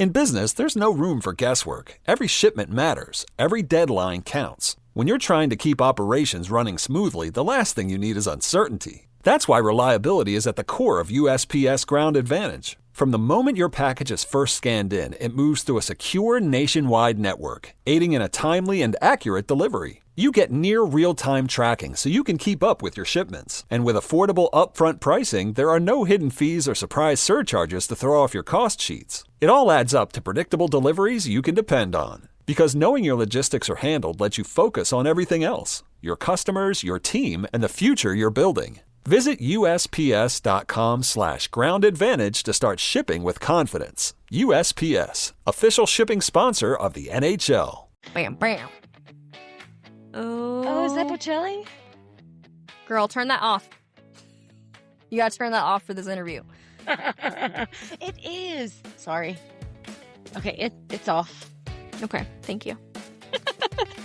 In business, there's no room for guesswork. Every shipment matters. Every deadline counts. When you're trying to keep operations running smoothly, the last thing you need is uncertainty. That's why reliability is at the core of USPS Ground Advantage. From the moment your package is first scanned in, it moves through a secure nationwide network, aiding in a timely and accurate delivery. You get near real-time tracking so you can keep up with your shipments. And with affordable upfront pricing, there are no hidden fees or surprise surcharges to throw off your cost sheets. It all adds up to predictable deliveries you can depend on. Because knowing your logistics are handled lets you focus on everything else: your customers, your team, and the future you're building. Visit USPS.com/groundadvantage to start shipping with confidence. USPS, official shipping sponsor of the NHL. Bam, bam. Oh, is that Bocelli? Girl, turn that off. You gotta turn that off for this interview. It is. Sorry. Okay, it's off. Okay, thank you.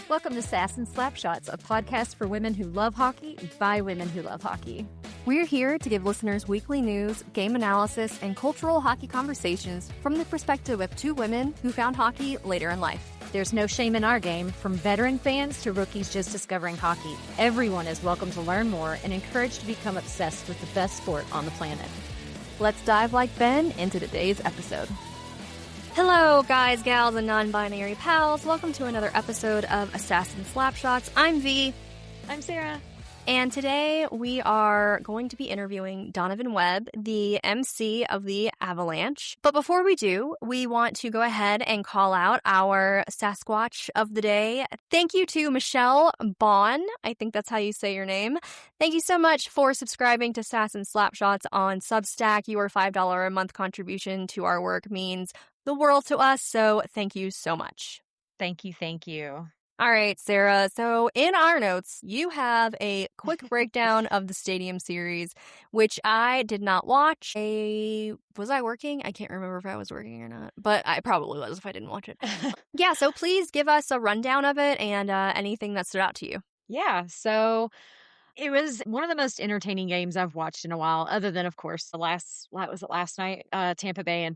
Welcome to Sass and Slapshots, a podcast for women who love hockey by women who love hockey. We're here to give listeners weekly news, game analysis, and cultural hockey conversations from the perspective of two women who found hockey later in life. There's no shame in our game. From veteran fans to rookies just discovering hockey, everyone is welcome to learn more and encouraged to become obsessed with the best sport on the planet. Let's dive like Ben into today's episode. Hello, guys, gals, and non-binary pals. Welcome to another episode of Sass and Slapshots. I'm V. I'm Sarah. And today we are going to be interviewing Donovan Webb, the MC of the Avalanche. But before we do, we want to go ahead and call out our Sasquatch of the day. Thank you to Michelle Bond. I think that's how you say your name. Thank you so much for subscribing to Sass and Slapshots on Substack. Your $5 a month contribution to our work means the world to us, so thank you so much. Thank you. Thank you. All right, Sarah. So in our notes, you have a quick breakdown of the Stadium Series, which I did not watch. Was I working? I can't remember if I was working or not, but I probably was if I didn't watch it. Yeah, so please give us a rundown of it and anything that stood out to you. Yeah, so it was one of the most entertaining games I've watched in a while, other than, of course, last night, Tampa Bay and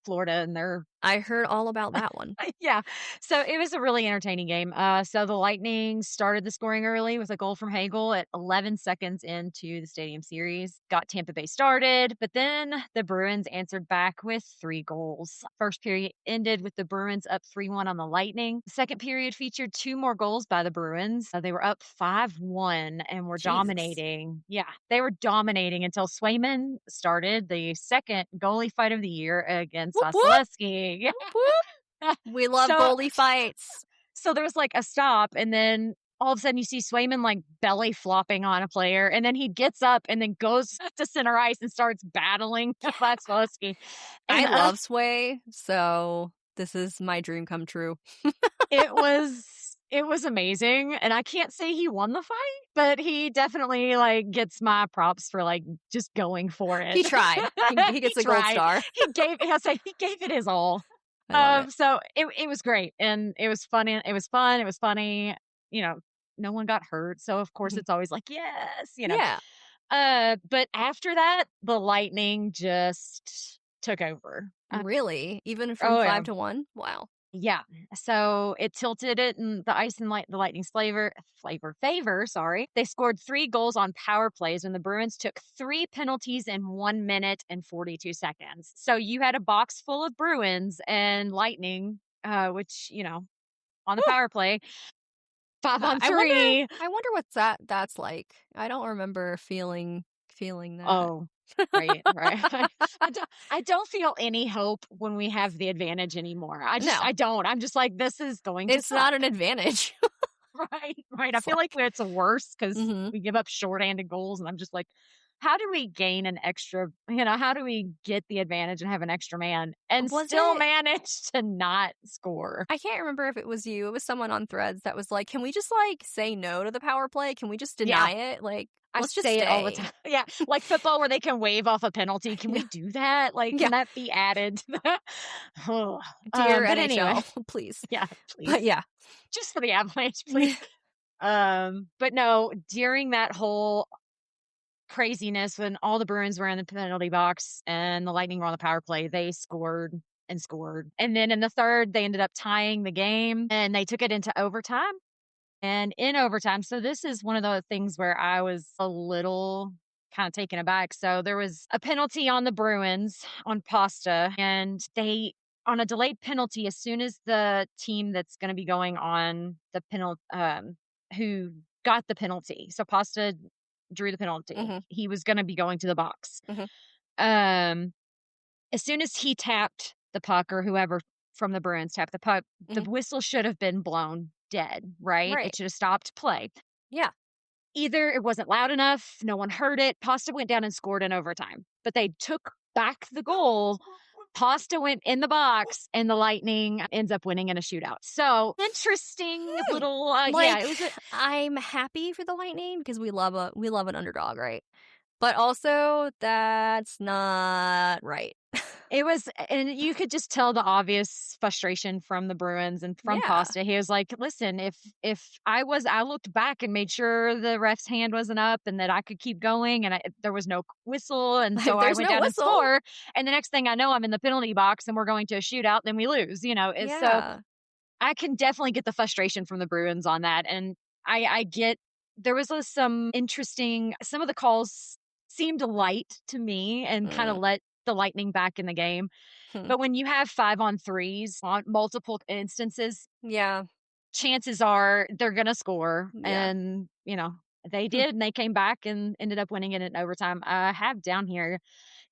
Florida, and their I heard all about that one. yeah. So it was a really entertaining game. So the Lightning started the scoring early with a goal from Hagel at 11 seconds into the Stadium Series, got Tampa Bay started, but then the Bruins answered back with 3 goals. First period ended with the Bruins up 3-1 on the Lightning. The second period featured 2 more goals by the Bruins. They were up 5-1 and were dominating. Yeah, they were dominating until Swayman started the second goalie fight of the year against Vasilevsky. Yeah. We love goalie fights. So there was like a stop, and then all of a sudden you see Swayman like belly flopping on a player, and then he gets up and then goes to center ice and starts battling Vasilevsky. I love Sway, so this is my dream come true. It was amazing, and I can't say he won the fight, but he definitely like gets my props for like just going for it. He tried. He gets a gold star. He gave it his all. So it was great, and it was funny. It was fun. It was funny. You know, no one got hurt, so of course it's always like yes, you know. Yeah. But after that, the Lightning just took over. Really, even from 5-1. Wow. Yeah. So it tilted it in the ice and the Lightning's favor. Sorry. They scored 3 goals on power plays when the Bruins took 3 penalties in 1 minute and 42 seconds. So you had a box full of Bruins and Lightning, which, you know, on the power play, 5-on-3. I wonder what that's like. I don't remember feeling that. Oh. Right. I don't feel any hope when we have the advantage anymore. I don't. I'm just like, this is going to It's not an advantage. Right. I feel like it's worse because we give up shorthanded goals, and I'm just like, how do we gain an extra, how do we get the advantage and have an extra man and manage to not score? I can't remember if it was you. It was someone on Threads that was like, can we just like say no to the power play? Can we just deny it? Like, let's just say stay. It all the time. Yeah. Like football where they can wave off a penalty. Can we do that? Like, can that be added? Oh. Dear NHL, anyway. please. Yeah, please. But yeah. Just for the Avalanche, please. But no, during that whole craziness when all the Bruins were in the penalty box and the Lightning were on the power play, they scored and scored. And then in the third, they ended up tying the game and they took it into overtime. And in overtime, so this is one of the things where I was a little kind of taken aback. So there was a penalty on the Bruins on Pasta, and they, on a delayed penalty, as soon as the team that's going to be going on the penalty, who got the penalty. So Pasta drew the penalty. Mm-hmm. He was going to be going to the box. Mm-hmm. As soon as he tapped the puck, or whoever from the Bruins tapped the puck, the whistle should have been blown dead, right? It should have stopped play. Yeah. Either it wasn't loud enough, no one heard it. Pasta went down and scored in overtime, but they took back the goal. Pasta went in the box, and the Lightning ends up winning in a shootout. So interesting little, it was. I'm happy for the Lightning because we love an underdog, right? But also, that's not right. It was, and you could just tell the obvious frustration from the Bruins and from Pasta. He was like, listen, if I looked back and made sure the ref's hand wasn't up and that I could keep going, and there was no whistle, and so I went down and score, and the next thing I know, I'm in the penalty box and we're going to a shootout, then we lose, So I can definitely get the frustration from the Bruins on that. And I get, there was some of the calls seemed light to me and kind of let the Lightning back in the game. But when you have 5-on-3s on multiple instances, chances are they're going to score. And, they did, and they came back and ended up winning it in overtime. I have down here,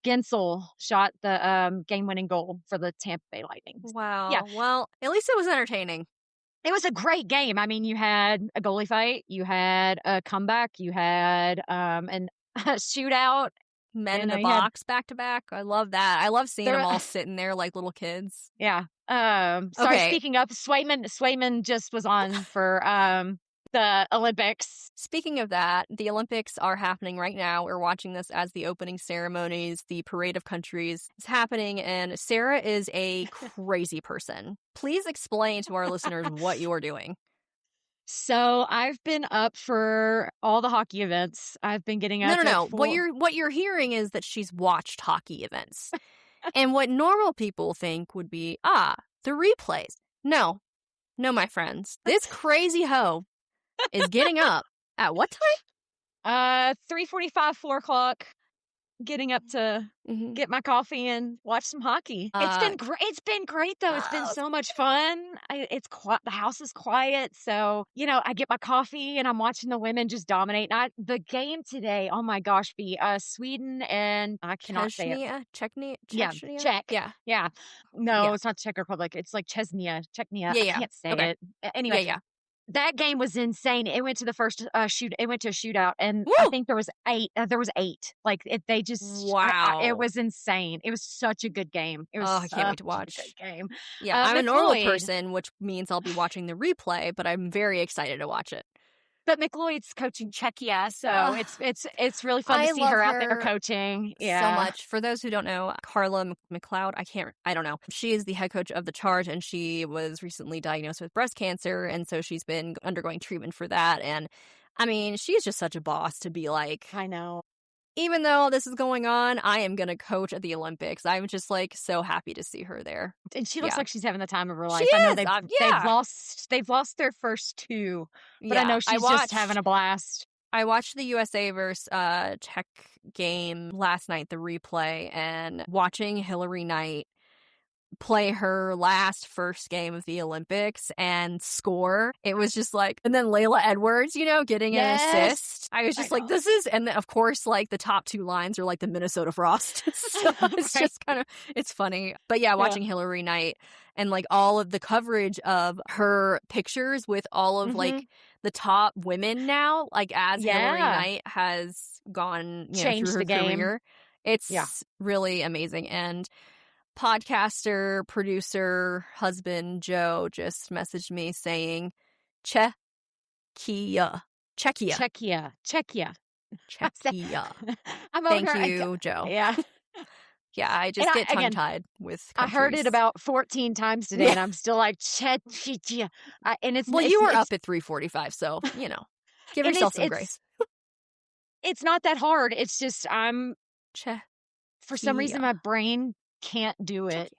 Gensel shot the game-winning goal for the Tampa Bay Lightning. Wow. Yeah. Well, at least it was entertaining. It was a great game. I mean, you had a goalie fight, you had a comeback, you had a shootout. Men in the box back to back. I love that. I love seeing them all sitting there like little kids. Yeah. Sorry, speaking of, Swayman just was on for the Olympics. Speaking of that, the Olympics are happening right now. We're watching this as the opening ceremonies, the parade of countries is happening, and Sarah is a crazy person. Please explain to our listeners what you're doing. So I've been up for all the hockey events. I've been getting up. No. What you're hearing is that she's watched hockey events. And what normal people think would be, the replays. No, my friends. This crazy hoe is getting up at what time? 3:45, 4 o'clock. Getting up to get my coffee and watch some hockey. It's been great. It's been great though. It's been so much fun. It's quiet. The house is quiet, so I get my coffee and I'm watching the women just dominate. The game today, oh my gosh, Sweden and I cannot say it. Czech. Yeah. No, it's not Czech Republic. It's like Chechnya. Yeah. I can't say it. Anyway. Yeah. That game was insane. It went to the first It went to a shootout, and Woo! I think there was 8. Like they just wow. It was insane. It was such a good game. It was I can't wait to watch. A good game. Yeah, I'm a normal person, which means I'll be watching the replay, but I'm very excited to watch it. But McLeod's coaching Czechia, so it's really fun to see her out there coaching. Yeah, so much. For those who don't know, Carla McLeod, I don't know. She is the head coach of the Charge, and she was recently diagnosed with breast cancer, and so she's been undergoing treatment for that. And I mean, she's just such a boss to be like, I know. Even though this is going on, I am going to coach at the Olympics. I'm just so happy to see her there. And she looks like she's having the time of her life. She I know is. they've lost their first 2, but I know she's just having a blast. I watched the USA versus Czech game last night, the replay, and watching Hillary Knight play her first game of the Olympics and score. It was just and then Layla Edwards, getting an assist. I was just this is, and then of course, the top 2 lines are the Minnesota Frost. So it's just it's funny. But yeah, watching Hillary Knight and all of the coverage of her pictures with all of the top women now, as Hillary Knight has gone, changed through her the game. career. It's really amazing. And podcaster, producer, husband Joe just messaged me saying, Czechia. Thank you, Joe. Yeah. Yeah, I just get tongue-tied with countries. I heard it about 14 times today, and I'm still Czechia. And it's you were up at 3:45, so give yourself some grace. It's not that hard. It's just for some reason my brain can't do it.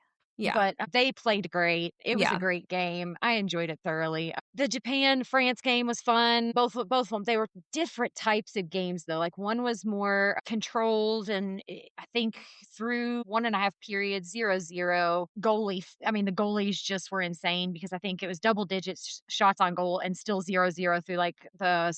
Yeah. But they played great. It was Yeah. a great game. I enjoyed it thoroughly. The Japan-France game was fun. Both of them, they were different types of games, though. Like, one was more controlled, and I think through 1.5 periods, 0-0, the goalies just were insane, because I think it was double digits shots on goal and still 0-0 through, like, the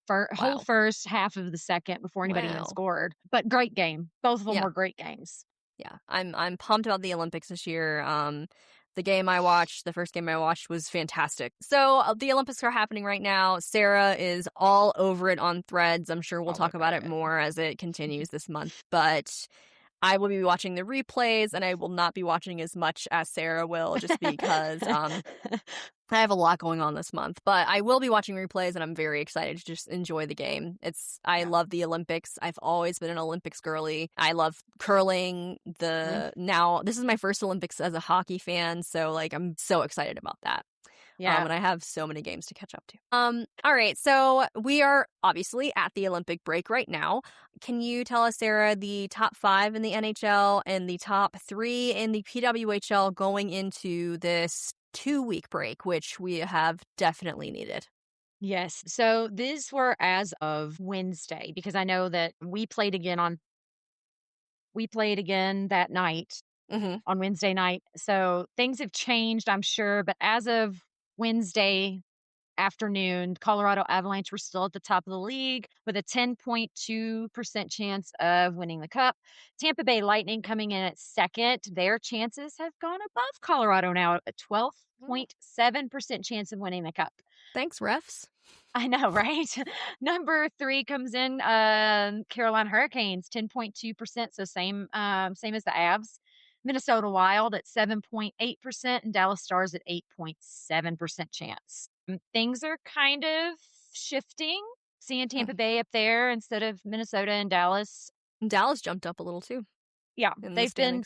whole Wow. first half of the second before anybody even Wow. scored. But great game. Both of them Yeah. were great games. Yeah, I'm pumped about the Olympics this year. The first game I watched was fantastic. So the Olympics are happening right now. Sarah is all over it on Threads. I'm sure we'll talk about it more as it continues this month. But I will be watching the replays, and I will not be watching as much as Sarah will, just because I have a lot going on this month. But I will be watching replays, and I'm very excited to just enjoy the game. I love the Olympics. I've always been an Olympics girly. I love curling. Now this is my first Olympics as a hockey fan, so like I'm so excited about that. Yeah. And I have so many games to catch up to. All right, so we are obviously at the Olympic break right now. Can you tell us, Sarah, the top 5 in the NHL and the top 3 in the PWHL going into this 2-week break, which we have definitely needed? Yes. So these were as of Wednesday, because I know that we played again that night, on Wednesday night. So things have changed, I'm sure. But as of Wednesday afternoon, Colorado Avalanche were still at the top of the league with a 10.2% chance of winning the cup. Tampa Bay Lightning coming in at second. Their chances have gone above Colorado now, a 12.7% chance of winning the cup. Thanks, refs. I know, right? Number 3 comes in Carolina Hurricanes, 10.2%, so same as the Avs. Minnesota Wild at 7.8%, and Dallas Stars at 8.7% chance. Things are kind of shifting, seeing Tampa Bay up there instead of Minnesota and Dallas. Dallas jumped up a little too. Yeah, they've been.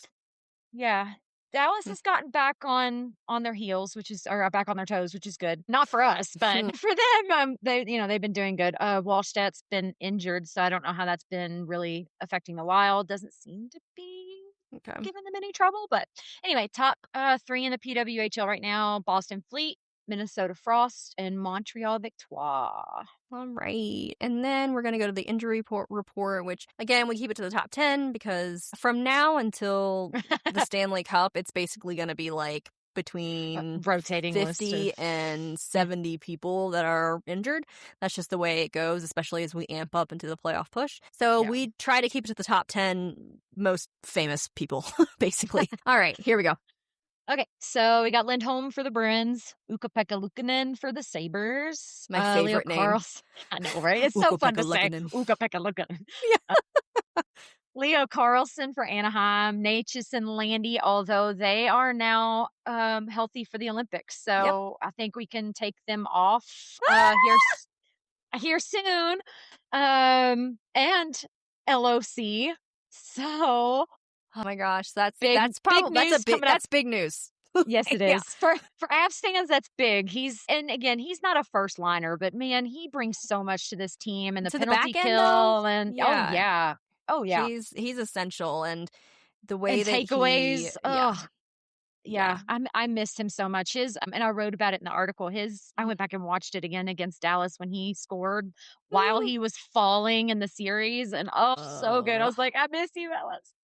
Yeah. Dallas has gotten back on their heels, or back on their toes, which is good. Not for us, but for them, they've been doing good. Wallstedt's been injured, so I don't know how that's been really affecting the Wild. Doesn't seem to be giving them any trouble. But anyway, top 3 in the PWHL right now: Boston Fleet, Minnesota Frost, and Montreal Victoire. All right. And then we're going to go to the injury report, which, again, we keep it to the top 10 because from now until the Stanley Cup, it's basically going to be like between rotating 50 and 70 people that are injured. That's just the way it goes, especially as we amp up into the playoff push. So we try to keep it to the top 10 most famous people, basically. All right, here we go. Okay, so we got Lindholm for the Bruins, Ukko-Pekka Luukkonen for the Sabres. My favorite name. I know, right? It's so fun to say. Ukko-Pekka Luukkonen. Yeah. Leo Carlson for Anaheim, Natchez and Landy, although they are now healthy for the Olympics. So I think we can take them off here soon. And LOC. So... Oh my gosh, that's big news. Yes, it is. For Avs fans, that's big. He's not a first liner, but man, he brings so much to this team, and the penalty kill, and oh yeah. He's essential, and the way that takeaways. I missed him so much. And I wrote about it in the article. I went back and watched it again against Dallas when he scored while he was falling in the series, and so good. I was like, I miss you, Ellis.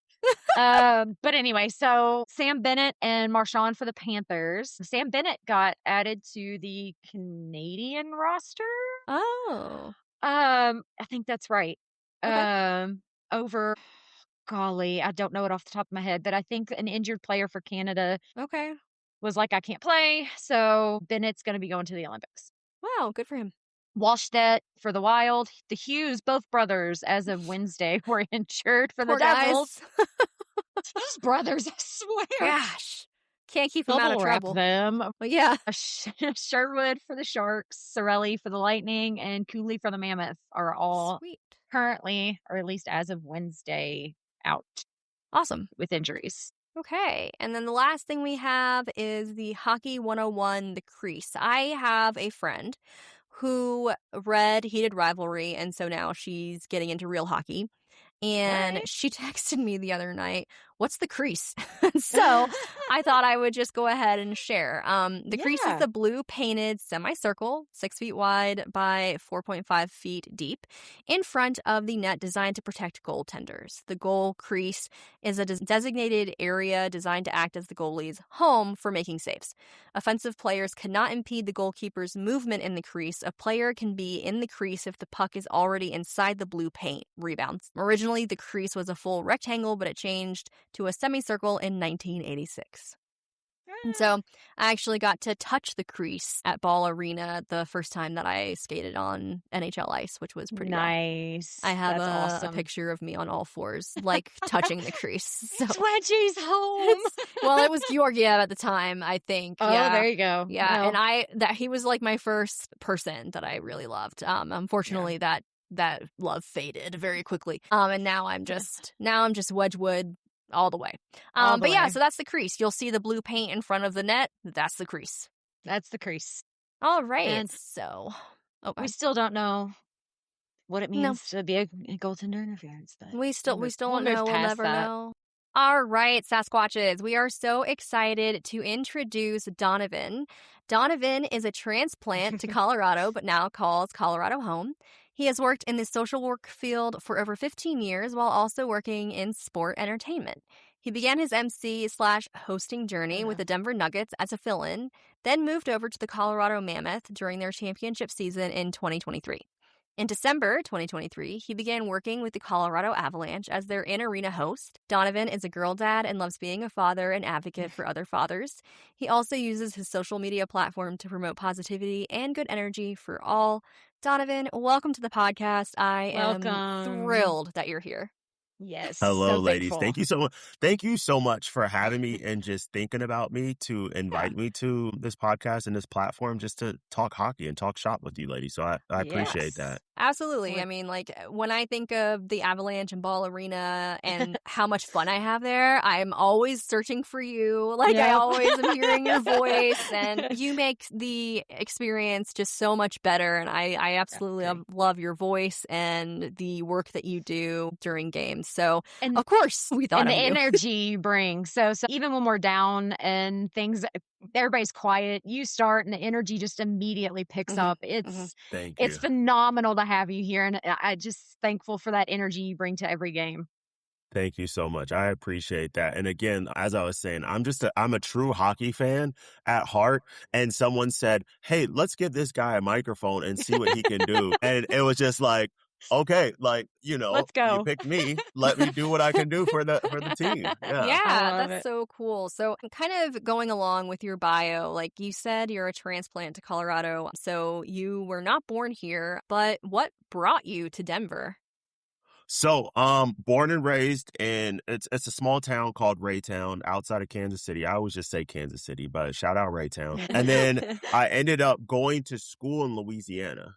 But anyway, so Sam Bennett and Marchand for the Panthers. Sam Bennett got added to the Canadian roster. Oh. I think that's right. Okay. Over, golly, I don't know it off the top of my head, but I think an injured player for Canada was like, I can't play. So Bennett's going to be going to the Olympics. Wow, good for him. Wallstedt for the Wild. The Hughes, both brothers, as of Wednesday, were injured for the Devils. Those brothers, I swear. Gosh. Can't keep them out of trouble. Them. Well, yeah. Sherwood for the Sharks, Sorelli for the Lightning, and Cooley for the Mammoth are all currently, or at least as of Wednesday, out. Awesome. With injuries. Okay. And then the last thing we have is the Hockey 101, The Crease. I have a friend who read Heated Rivalry, and so now she's getting into real hockey. And she texted me the other night what's the crease? So I thought I would just go ahead and share. The crease is the blue painted semicircle, 6 feet wide by 4.5 feet deep, in front of the net designed to protect goaltenders. The goal crease is a designated area designed to act as the goalie's home for making saves. Offensive players cannot impede the goalkeeper's movement in the crease. A player can be in the crease if the puck is already inside the blue paint. Rebounds. Originally, the crease was a full rectangle, but it changed to a semicircle in 1986. And so I actually got to touch the crease at Ball Arena the first time that I skated on NHL ice, which was pretty nice. Rad. I have awesome. a picture of me on all fours, like touching the crease. So. Wedgie's home. Well, it was Georgiev at the time, I think. Oh, yeah. there you go. Yeah, and he was like my first person that I really loved. Unfortunately, that love faded very quickly. And now I'm just Wedgwood all the way. But yeah, so that's the crease. You'll see the blue paint in front of the net. That's the crease. That's the crease. All right. And so we still don't know what it means to be a goaltender interference. But we still don't know. We'll never know. All right, Sasquatches, we are so excited to introduce Donovan. Donovan is a transplant to Colorado, but now calls Colorado home. He has worked in the social work field for over 15 years while also working in sport entertainment. He began his MC/hosting journey with the Denver Nuggets as a fill-in, then moved over to the Colorado Mammoth during their championship season in 2023. In December 2023, he began working with the Colorado Avalanche as their in-arena host. Donovan is a girl dad and loves being a father and advocate for other fathers. He also uses his social media platform to promote positivity and good energy for all. Donovan, welcome to the podcast. I am thrilled that you're here. Yes. Hello, so ladies. thankful. Thank you so much. Thank you so much for having me and just thinking about me to invite me to this podcast and this platform just to talk hockey and talk shop with you, ladies. So I appreciate that. Absolutely. I mean, like, when I think of the Avalanche and Ball Arena and how much fun I have there, I'm always searching for you. Like, I always am hearing your voice, and you make the experience just so much better. And I absolutely love your voice and the work that you do during games. So, of course, we thought and of the you. energy you bring. So even when we're down and things, everybody's quiet, you start and the energy just immediately picks up. It's phenomenal to have you here, and I just thankful for that energy you bring to every game. Thank you so much. I appreciate that. And again, as I was saying, I'm a true hockey fan at heart. And someone said, "Hey, let's give this guy a microphone and see what he can do." And it was just like, okay, like, let's go. You picked me. Let me do what I can do for the team. Yeah, that's so cool. So kind of going along with your bio, like you said, you're a transplant to Colorado. So you were not born here, but what brought you to Denver? So, born and raised in, it's a small town called Raytown outside of Kansas City. I always just say Kansas City, but shout out Raytown. And then I ended up going to school in Louisiana.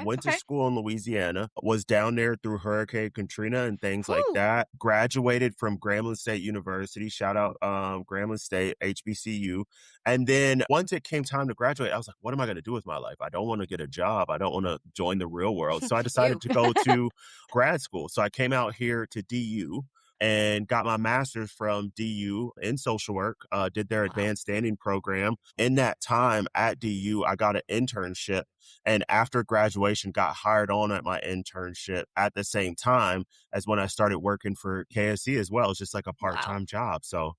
Went to school in Louisiana, was down there through Hurricane Katrina and things like that. Graduated from Grambling State University. Shout out Grambling State, HBCU. And then once it came time to graduate, I was like, what am I going to do with my life? I don't want to get a job. I don't want to join the real world. So I decided to go to grad school. So I came out here to DU and got my master's from DU in social work, did their advanced standing program. In that time at DU, I got an internship, and after graduation got hired on at my internship at the same time as when I started working for KSC as well. It's just like a part-time job. So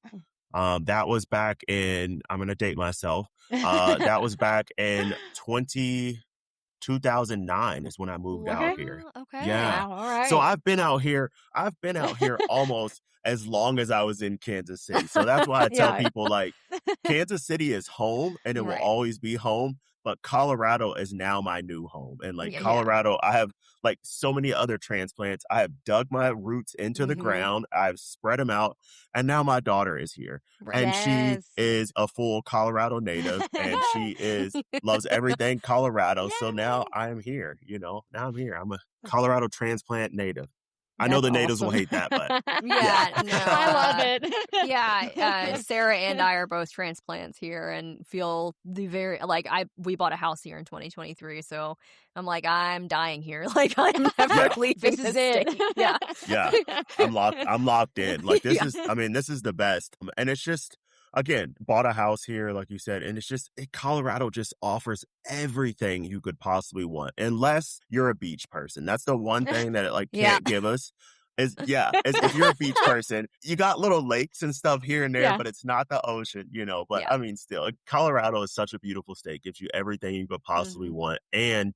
that was back in, I'm going to date myself. That was back in 2009 is when I moved out here. Okay. Yeah. Wow, all right. So I've been out here almost as long as I was in Kansas City. So that's why I tell people, like, Kansas City is home and it will always be home. But Colorado is now my new home. And like Colorado, I have like so many other transplants. I have dug my roots into the ground. I've spread them out. And now my daughter is here. And she is a full Colorado native. And she loves everything Colorado. So now I am here, now I'm here. I'm a Colorado transplant native. I know That's the natives will awesome. hate that, but Yeah, no. I love it. Yeah, Sarah and I are both transplants here and feel the very we bought a house here in 2023, so I'm like I'm dying here. Like I'm never leaving This is state. it. Yeah. yeah, I'm locked in. Like this Yeah. is, I mean, this is the best. And it's just, again, bought a house here, like you said, and it's just, Colorado just offers everything you could possibly want, unless you're a beach person. That's the one thing that it like Yeah. can't give us. Is if you're a beach person, you got little lakes and stuff here and there, Yeah. but it's not the ocean, But Yeah. I mean, still, Colorado is such a beautiful state, gives you everything you could possibly want. And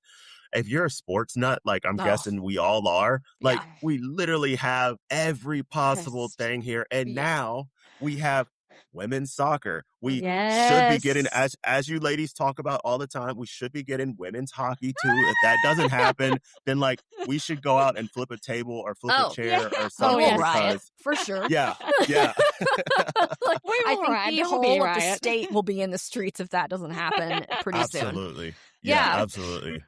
if you're a sports nut, like I'm guessing we all are, like Yeah. we literally have every possible Yes. thing here. And Yeah. now we have women's soccer. We should be Yes. getting, as you ladies talk about all the time, we should be getting women's hockey too. If that doesn't happen, then like we should go out and flip a table or flip a chair or something. We'll because, riot for sure. yeah. Like, We I will think riot. the There will be whole a of the riot. state will be in the streets if that doesn't happen pretty soon. Absolutely. Yeah. Absolutely.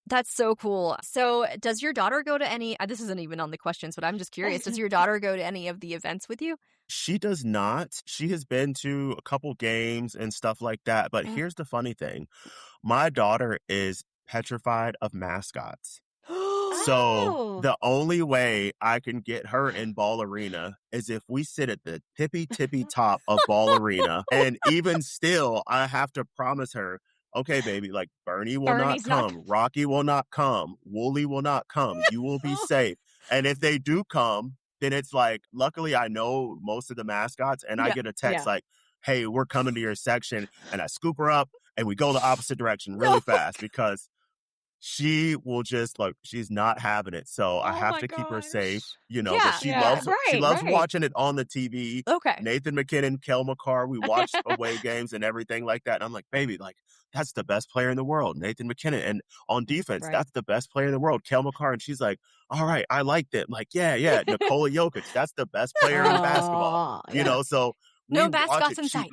That's so cool. So does your daughter go to any, this isn't even on the questions, but I'm just curious, does your daughter go to any of the events with you? She does not. She has been to a couple games and stuff like that. But Mm. here's the funny thing. My daughter is petrified of mascots. So Oh. the only way I can get her in Ball Arena is if we sit at the tippy top of Ball Arena. And even still, I have to promise her, okay, baby, like Bernie will Bernie's not not come. Rocky will not come. Wooly will not come. You will be safe. And if they do come, then it's like, luckily I know most of the mascots and I Yeah. get a text Yeah. like, hey, we're coming to your section. And I scoop her up and we go the opposite direction really fast because she will just like, she's not having it. So I Oh have my to keep her gosh. safe, Yeah. but she Yeah. loves Right. watching it on the TV. Okay. Nathan McKinnon, Kel McCarr, we watch away games and everything like that. And I'm like, baby, like that's the best player in the world, Nathan McKinnon. And on defense, Right. that's the best player in the world, Kel McCarr. And she's like, all right, I like that. I'm like, yeah. Nikola Jokic, that's the best player in basketball. Oh, yeah. So No we watch mascots it. in sight.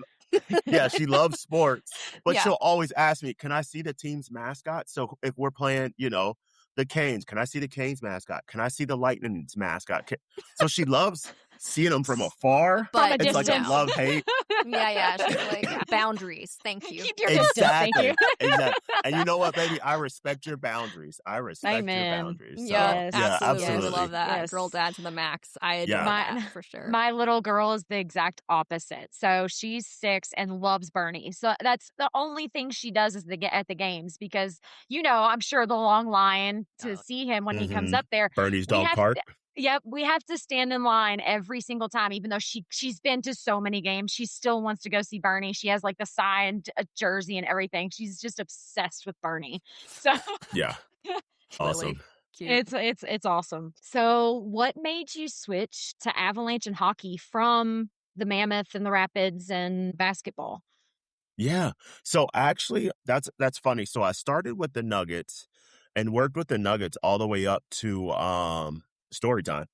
She loves sports, but Yeah. she'll always ask me, can I see the team's mascot? So if we're playing, the Canes, can I see the Canes mascot? Can I see the Lightning's mascot? So she loves seeing them from afar. But From a It's like a distance. love-hate. Yeah. She's like, boundaries. Thank you. Keep your distance. Thank you. Exactly. And you know what, baby? I respect your boundaries. Amen. Your boundaries. So, Yeah, Yes. absolutely. I love that. Yes. Girl dad to the max. I adore Yeah. that for sure. My little girl is the exact opposite. So she's 6 and loves Bernie. So that's the only thing she does is at the games because, I'm sure the long line to see him when he comes Mhm. up there. Bernie's We dog have park. Yep, we have to stand in line every single time, even though she's been to so many games. She still wants to go see Bernie. She has like the signed jersey and everything. She's just obsessed with Bernie. So Yeah. Awesome. Really cute. it's awesome. So, what made you switch to Avalanche and hockey from the Mammoth and the Rapids and basketball? Yeah. So actually, that's funny. So I started with the Nuggets and worked with the Nuggets all the way up to story time.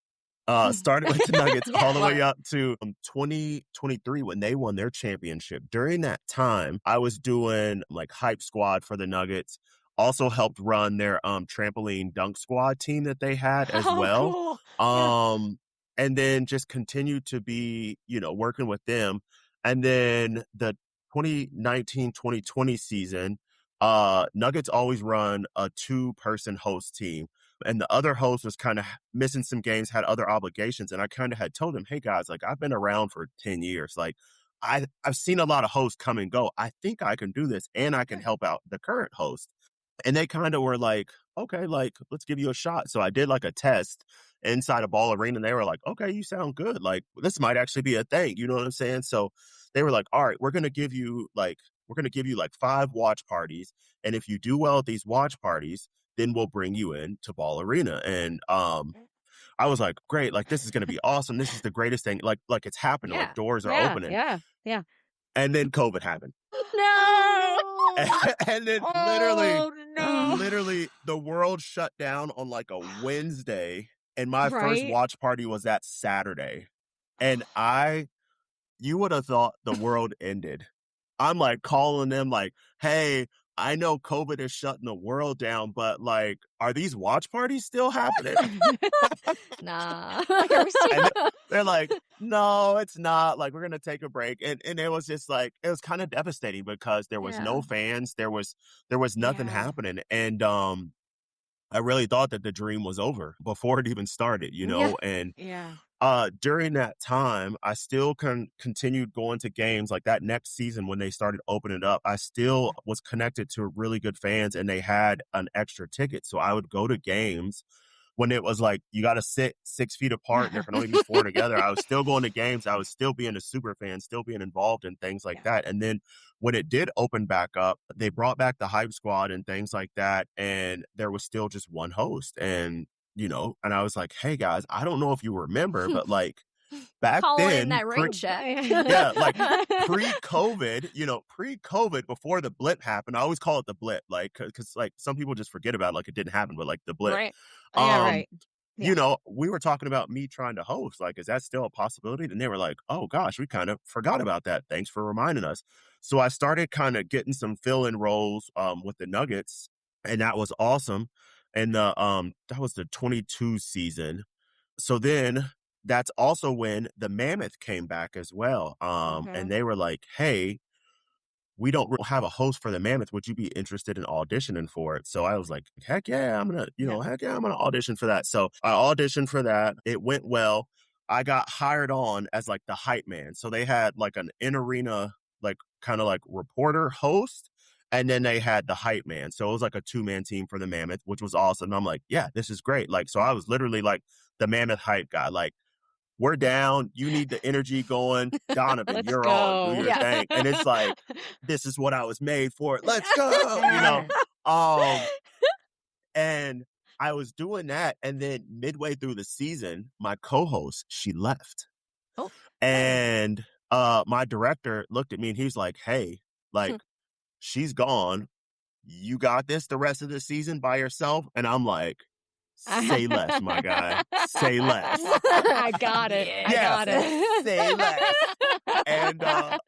Started with the Nuggets all the way up to 2023 when they won their championship. During that time, I was doing like hype squad for the Nuggets. Also helped run their trampoline dunk squad team that they had as well. Cool. And then just continued to be, working with them. And then the 2019-2020 season, Nuggets always run a 2-person host team. And the other host was kind of missing some games, had other obligations. And I kind of had told him, hey guys, like I've been around for 10 years. Like I've seen a lot of hosts come and go. I think I can do this and I can help out the current host. And they kind of were like, okay, like, let's give you a shot. So I did like a test inside a Ball Arena and they were like, okay, you sound good. Like this might actually be a thing. You know what I'm saying? So they were like, all right, we're going to give you like 5 watch parties. And if you do well at these watch parties, then we'll bring you in to Ball Arena. And I was like, great, like this is going to be awesome. This is the greatest thing. Like it's happening. Like doors are opening. Yeah. And then COVID happened. No. And then literally the world shut down on like a Wednesday. And my first watch party was that Saturday. And you would have thought the world ended. I'm like calling them like, hey, I know COVID is shutting the world down, but like, are these watch parties still happening? Nah. And they're like, no, it's not. Like, we're going to take a break. And it was just like, it was kind of devastating because there was no fans. There was nothing happening. And, I really thought that the dream was over before it even started, you know? And during that time, I still continued going to games. Like that next season when they started opening it up, I still was connected to really good fans and they had an extra ticket. So I would go to games when it was like, you got to sit 6 feet apart and there can only be 4 together. I was still going to games. I was still being a super fan, still being involved in things like that. And then when it did open back up, they brought back the hype squad and things like that. And there was still just one host. And, you know, and I was like, hey guys, I don't know if you remember, but like back Calling then, in that rain check. like pre-COVID, before the blip happened, I always call it the blip, like, cause like some people just forget about it, like it didn't happen, but like the blip. Right. You know, we were talking about me trying to host, like, is that still a possibility? And they were like, oh gosh, we kind of forgot about that. Thanks for reminding us. So I started kind of getting some fill-in roles, with the Nuggets, and that was awesome. And that was the 22 season. So then that's also when the Mammoth came back as well. And they were like, hey, we don't have a host for the Mammoth. Would you be interested in auditioning for it? So I was like, heck yeah, I'm going to audition for that. So I auditioned for that. It went well. I got hired on as like the hype man. So they had like an in-arena, like kind of like reporter host. And then they had the hype man. So it was like a 2-man team for the Mammoth, which was awesome. And I'm like, yeah, this is great. Like, so I was literally like the Mammoth hype guy. Like, we're down. You need the energy going. Donovan, you're on. Do your thing. And it's like, this is what I was made for. Let's go. You know? And I was doing that. And then midway through the season, my co-host, she left. And my director looked at me and he was like, hey, like, she's gone. You got this the rest of the season by yourself? And I'm like, say less, my guy. Say less. I got it. I got it. Say less. And I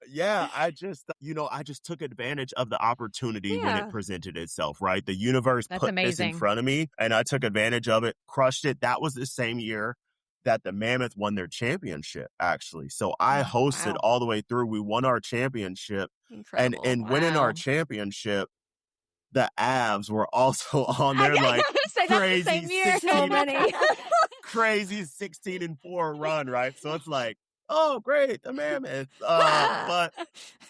just took advantage of the opportunity when it presented itself, right? The universe put this in front of me and I took advantage of it, crushed it. That was the same year that the Mammoth won their championship, actually. So I hosted all the way through. We won our championship. Incredible. And winning our championship, the Avs were also on their like crazy 16-4 run, right? So it's like, oh great, the Mammoth. But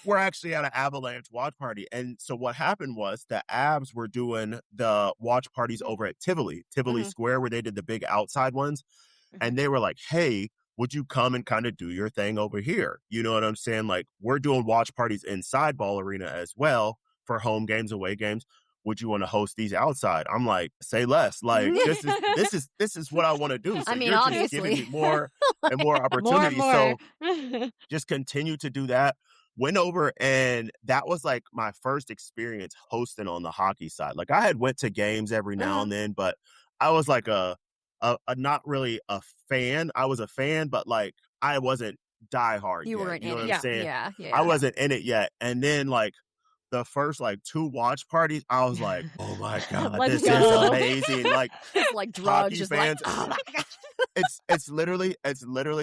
we're actually at an Avalanche watch party. And so what happened was the Avs were doing the watch parties over at Tivoli Square, where they did the big outside ones. And they were like, hey, would you come and kind of do your thing over here? You know what I'm saying? Like, we're doing watch parties inside Ball Arena as well for home games, away games. Would you want to host these outside? I'm like, say less. Like, this is what I want to do. So I mean, you're obviously. just giving me more and more opportunities. More. So just continue to do that. Went over, and that was like my first experience hosting on the hockey side. Like, I had went to games every now and then, but I was like a not really a fan. I was a fan, but like I wasn't diehard. You yet. weren't You know in what it. I'm saying? Yeah. I wasn't in it yet. And then like the first like 2 watch parties, I was like, oh my God, Let's this go. is amazing. Like, It's like drugs, hockey just fans, like, oh my gosh. it's literally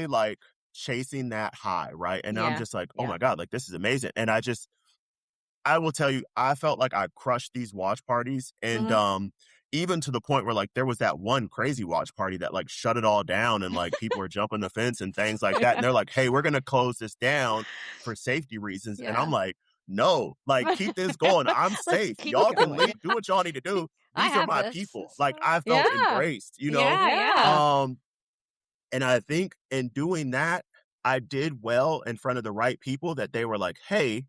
like chasing that high, right? And I'm just like, oh my God, like this is amazing. And I will tell you, I felt like I crushed these watch parties. And even to the point where like there was that one crazy watch party that like shut it all down and like people were jumping the fence and things like that. And they're like, hey, we're going to close this down for safety reasons. And I'm like, no, like keep this going. I'm safe. Y'all can leave, do what y'all need to do. These are my people. Like I felt embraced, you know? And I think in doing that, I did well in front of the right people that they were like, hey,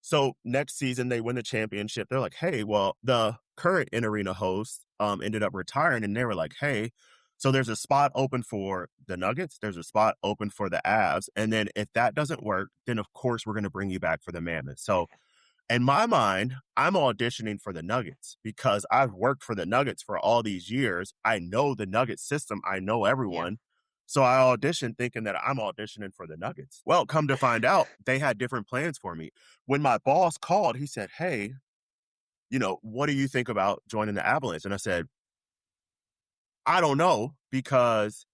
so next season they win the championship. They're like, hey, well, the current in-arena host ended up retiring. And they were like, hey, so there's a spot open for the Nuggets. There's a spot open for the Avs. And then if that doesn't work, then of course we're going to bring you back for the Mammoth. So in my mind, I'm auditioning for the Nuggets because I've worked for the Nuggets for all these years. I know the Nuggets system. I know everyone. So I auditioned thinking that I'm auditioning for the Nuggets. Well, come to find out, they had different plans for me. When my boss called, he said, hey, what do you think about joining the Avalanche? And I said, I don't know, because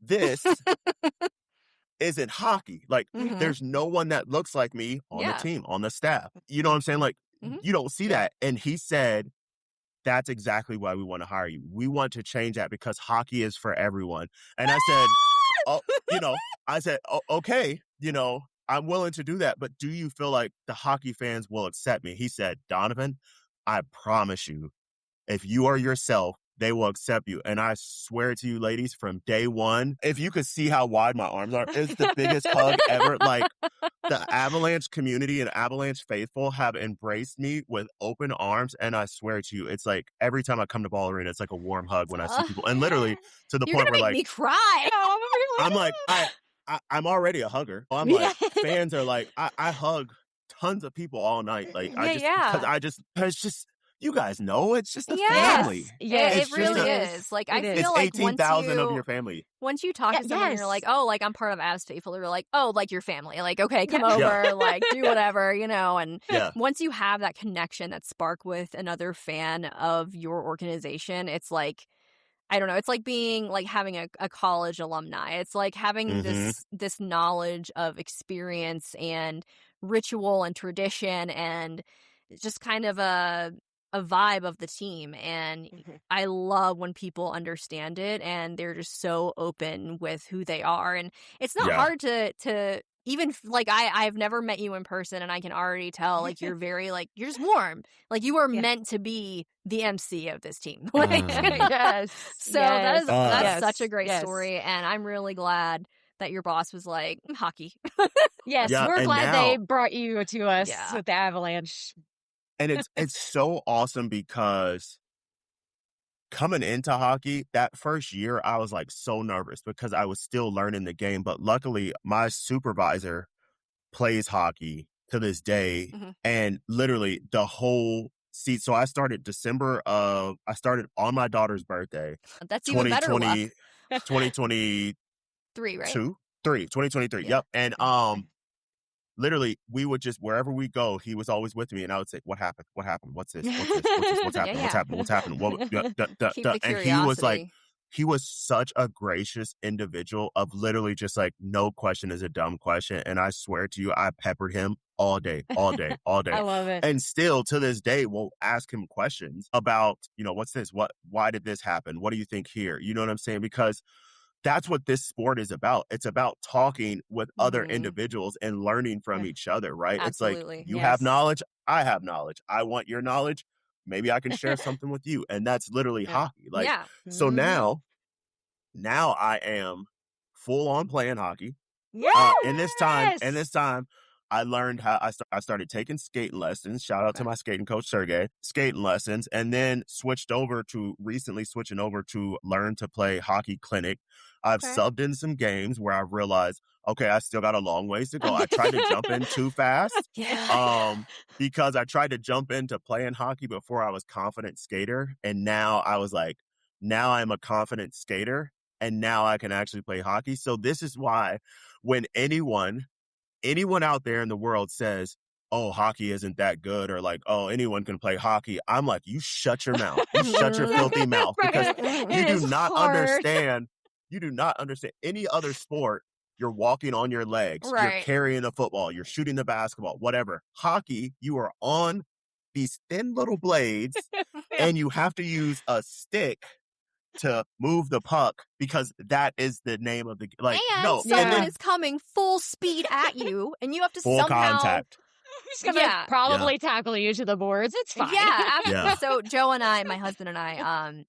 this isn't hockey. Like, Mhm. there's no one that looks like me on the Yeah. team, on the staff. You know what I'm saying? Like, Mhm. you don't see that. And he said, that's exactly why we want to hire you. We want to change that because hockey is for everyone. And I said, oh, okay, I'm willing to do that. But do you feel like the hockey fans will accept me? He said, Donovan, I promise you, if you are yourself, they will accept you. And I swear to you, ladies, from day one, if you could see how wide my arms are, it's the biggest hug ever. Like, the Avalanche community and Avalanche Faithful have embraced me with open arms. And I swear to you, it's like every time I come to Ball Arena, it's like a warm hug when I see people. And literally to the You're point gonna where, make like, me cry. I'm like, I'm already a hugger. I'm like, fans are like, I hug tons of people all night. Like, it's just, you guys know, it's just a family. Yes, It's it really just is. Like, It I is. It's feel like 18,000 of your family. once you talk to someone, you're like, oh, like, I'm part of Avs Faithful. You're like, oh, like, your family. Like, okay, come over, like, do whatever, and once you have that connection, that spark with another fan of your organization, it's like, I don't know, it's like being, like, having a college alumni. It's like having this knowledge of experience and ritual and tradition and just kind of a vibe of the team. And I love when people understand it and they're just so open with who they are. And it's not hard to even, like, I've never met you in person, and I can already tell, like, you're very, like, you're just warm. Like, you are meant to be the MC of this team. Like, so that's such a great story. And I'm really glad that your boss was like, hockey. Yes, Yeah, we're and glad now- they brought you to us with the Avalanche. And it's so awesome because coming into hockey, that first year, I was like so nervous because I was still learning the game. But luckily, my supervisor plays hockey to this day. And literally the whole seat. So I started I started on my daughter's birthday. That's even better luck. 2023, right? 2023. Yep. And literally, we would just, wherever we go, he was always with me. And I would say, what happened? What happened? What's this? What's this? What's happening? What's happening? What's happening? Keep the And he was such a gracious individual of literally just like, no question is a dumb question. And I swear to you, I peppered him all day. I love it. And still to this day, we'll ask him questions about, what's this? Why did this happen? What do you think here? You know what I'm saying? Because that's what this sport is about. It's about talking with other individuals and learning from each other, right? Absolutely. It's like, you have knowledge, I have knowledge. I want your knowledge. Maybe I can share something with you. And that's literally hockey. Like, so now I am full on playing hockey. In this time, I learned how I started taking skating lessons. Shout out to my skating coach, Sergey. Skating lessons. And then recently switching over to learn to play hockey clinic. I've subbed in some games where I realized, okay, I still got a long ways to go. I tried to jump in too fast. Because I tried to jump into playing hockey before I was confident skater. And now I was like, now I'm a confident skater. And now I can actually play hockey. So this is why when anyone out there in the world says, oh, hockey isn't that good, or like, oh, anyone can play hockey, I'm like, you shut your mouth. You shut your filthy mouth, because you do not understand any other sport. You're walking on your legs. You're carrying a football. You're shooting the basketball, whatever. Hockey, you are on these thin little blades and you have to use a stick to move the puck, because that is the name of the someone is coming full speed at you and you have to full somehow contact. He's gonna probably tackle you to the boards. It's fine. So Joe and I, my husband and I,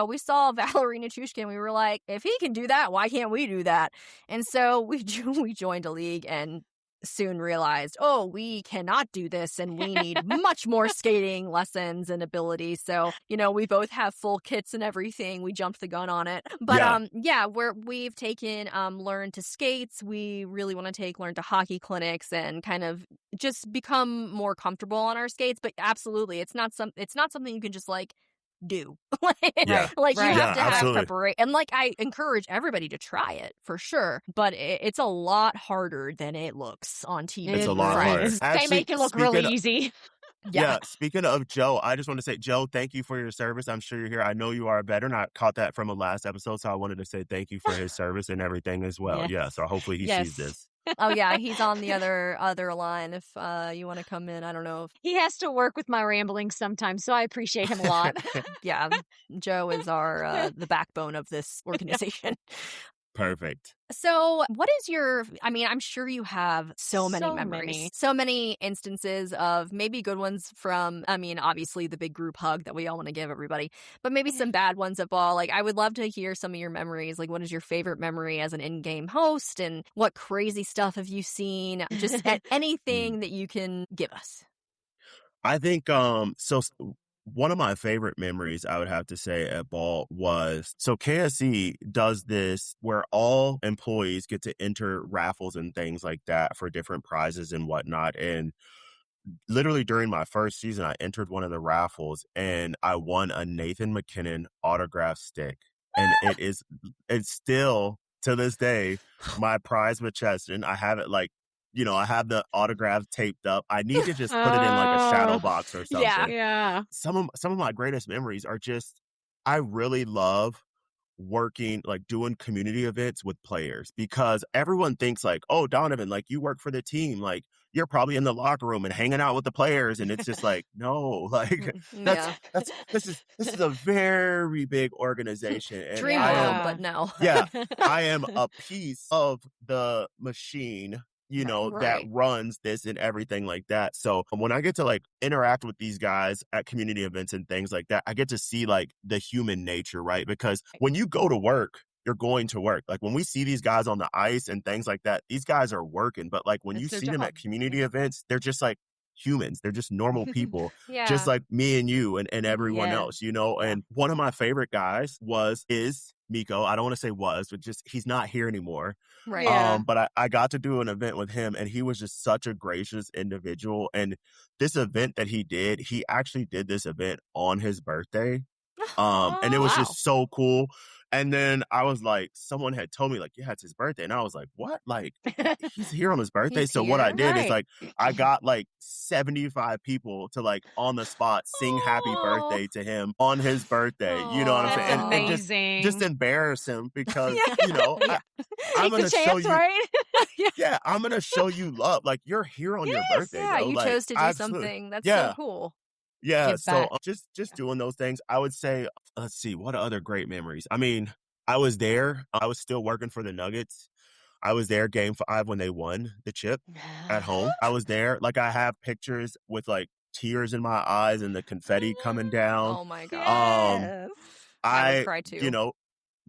we saw Valerie Nichushkin and we were like, if he can do that, why can't we do that? And so we joined a league and soon realized, oh, we cannot do this and we need much more skating lessons and abilities. So, we both have full kits and everything. We jumped the gun on it. But we've taken learn to skates. We really want to learn to hockey clinics and kind of just become more comfortable on our skates. But absolutely, it's not something you can just like do. You have to have preparation. And I encourage everybody to try it for sure, but it's a lot harder than it looks on TV. It's a lot harder. They make it look really easy. Yeah. Speaking of Joe, I just want to say, Joe, thank you for your service. I'm sure you're here. I know you are a veteran. I caught that from a last episode, so I wanted to say thank you for his service and everything as well. Yes. Yeah. So hopefully he sees this. Oh yeah, he's on the other line. If you want to come in, I don't know. He has to work with my ramblings sometimes, so I appreciate him a lot. Yeah, Joe is our the backbone of this organization. Perfect. So what is I'm sure you have so many memories, so many instances of maybe good ones from, obviously the big group hug that we all want to give everybody, but maybe some bad ones at ball. Like, I would love to hear some of your memories. Like, what is your favorite memory as an in-game host, and what crazy stuff have you seen? Just anything that you can give us. I think, one of my favorite memories I would have to say at ball was, so KSE does this where all employees get to enter raffles and things like that for different prizes and whatnot. And literally during my first season, I entered one of the raffles and I won a Nathan McKinnon autograph stick. And it's still to this day my prize with Cheston. I have it I have the autograph taped up. I need to just put it in like a shadow box or something. Yeah. Some of my greatest memories are just, I really love working, like doing community events with players, because everyone thinks like, oh, Donovan, like you work for the team, like you're probably in the locker room and hanging out with the players. And it's just like, no, like this is a very big organization. And Dream world, but no. Yeah, I am a piece of the machine that runs this and everything like that. So when I get to like interact with these guys at community events and things like that, I get to see like the human nature, right? Because when you go to work, you're going to work. Like when we see these guys on the ice and things like that, these guys are working. But like when you see them at community events, they're just like humans. They're just normal people, just like me and you and everyone else, And one of my favorite guys is Miko. I don't want to say was, but just he's not here anymore. Right. Yeah. But I got to do an event with him, and he was just such a gracious individual. And this event that he actually did this event on his birthday. And it was just so cool. And then I was like, someone had told me like, yeah, it's his birthday. And I was like, what? Like, he's here on his birthday. So what I did is like, I got like 75 people to like on the spot sing happy birthday to him on his birthday. You know what I'm saying? And just embarrass him because, I'm going to show you. Right? Yeah, I'm going to show you love. Like, you're here on your birthday. Yeah, though. you like, chose to do something. That's so cool. Yeah, so just doing those things, I would say, let's see, what other great memories? I mean, I was there. I was still working for the Nuggets. I was there Game 5 when they won the chip at home. I was there. Like, I have pictures with, like, tears in my eyes and the confetti coming down. Oh, my God. I would cry, too.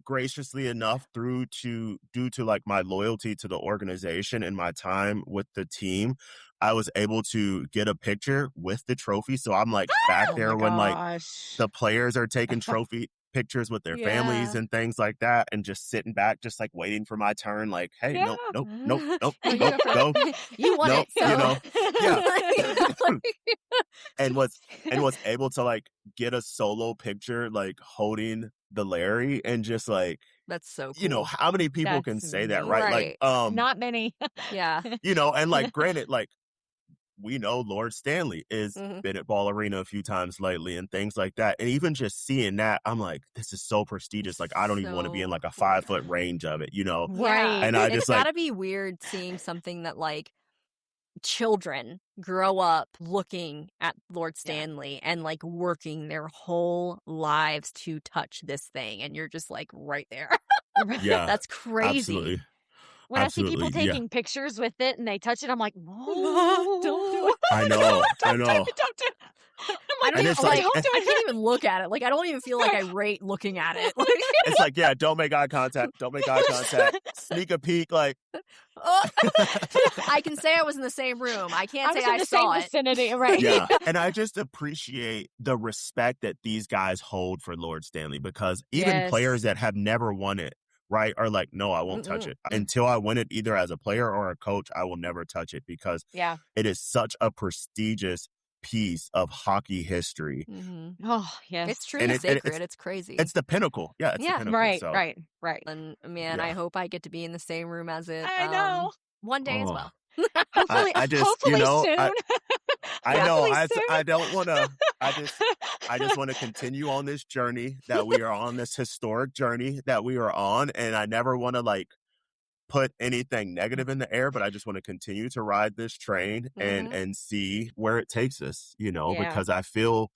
Graciously enough, due to like my loyalty to the organization and my time with the team, I was able to get a picture with the trophy. So I'm like back there when like the players are taking trophy pictures with their families and things like that, and just sitting back, just like waiting for my turn. Like, hey, nope, go. You want it, so. and was able to like get a solo picture, like holding the Larry, and just like, that's so cool. How many people can say that, right? Like, not many. Yeah. And like, granted, like, we know Lord Stanley has been at Ball Arena a few times lately and things like that. And even just seeing that, I'm like, this is so prestigious. Like, I don't even want to be in like a 5-foot range of it, Right. And I just it's gotta be weird seeing something that like children grow up looking at Lord Stanley and like working their whole lives to touch this thing, and you're just like right there. Yeah, that's crazy. Absolutely. When I see people taking pictures with it and they touch it, I'm like, no, don't do it. I know. Don't do it. I can't even look at it. Like, I don't even feel like I rate looking at it. Like, it's like, yeah, don't make eye contact. Sneak a peek, like. I can say I was in the same room. I can't say I saw it. Vicinity, right? Yeah, and I just appreciate the respect that these guys hold for Lord Stanley, because even players that have never won it, right, are like, no, I won't touch it. Until I win it, either as a player or a coach, I will never touch it, because it is such a prestigious piece of hockey history. Oh, yes. It's truly sacred. It's crazy. It's the pinnacle. Yeah, it's the pinnacle. Right. And man, I hope I get to be in the same room as it. I know. One day as well. Hopefully soon. I know. Please do. I don't want to. I just want to continue on this journey that we are on, this historic journey that we are on, and I never want to like put anything negative in the air, but I just want to continue to ride this train and see where it takes us, you know, Yeah. because I feel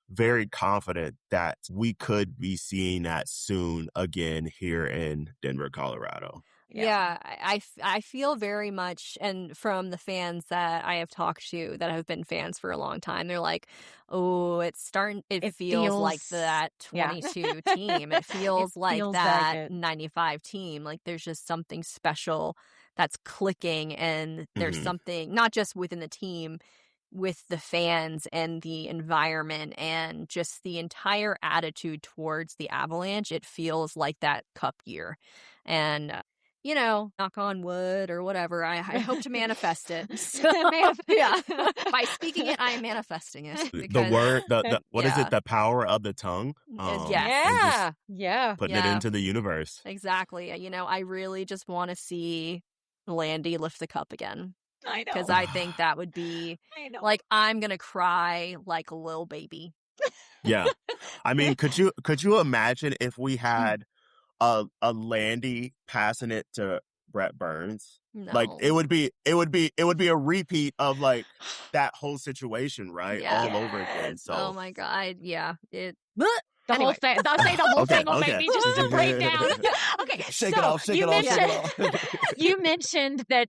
very confident that we could be seeing that soon again here in Denver, Colorado. Yeah, I feel very much, and from the fans that I have talked to that have been fans for a long time, they're like, oh, it feels like that 22 team. It feels like feels that 95 team. Like there's just something special that's clicking, and there's something not just within the team, with the fans and the environment and just the entire attitude towards the Avalanche. It feels like that cup year. And you know, knock on wood or whatever, I hope to manifest it. So, yeah, by speaking it, I am manifesting it. The word, what is it? The power of the tongue. Yes. Putting it into the universe. Exactly. You know, I really just want to see Landy lift the cup again. I know. Because I think that would be like, I'm gonna cry like a little baby. Yeah, I mean, could you imagine if we had a Landy passing it to Brett Burns? No. Like it would be a repeat of like that whole situation, right? Yes. All over again. So oh my god, yeah. Whole thing. I'll say the whole thing will make me just break down. Okay, shake it off. You mentioned that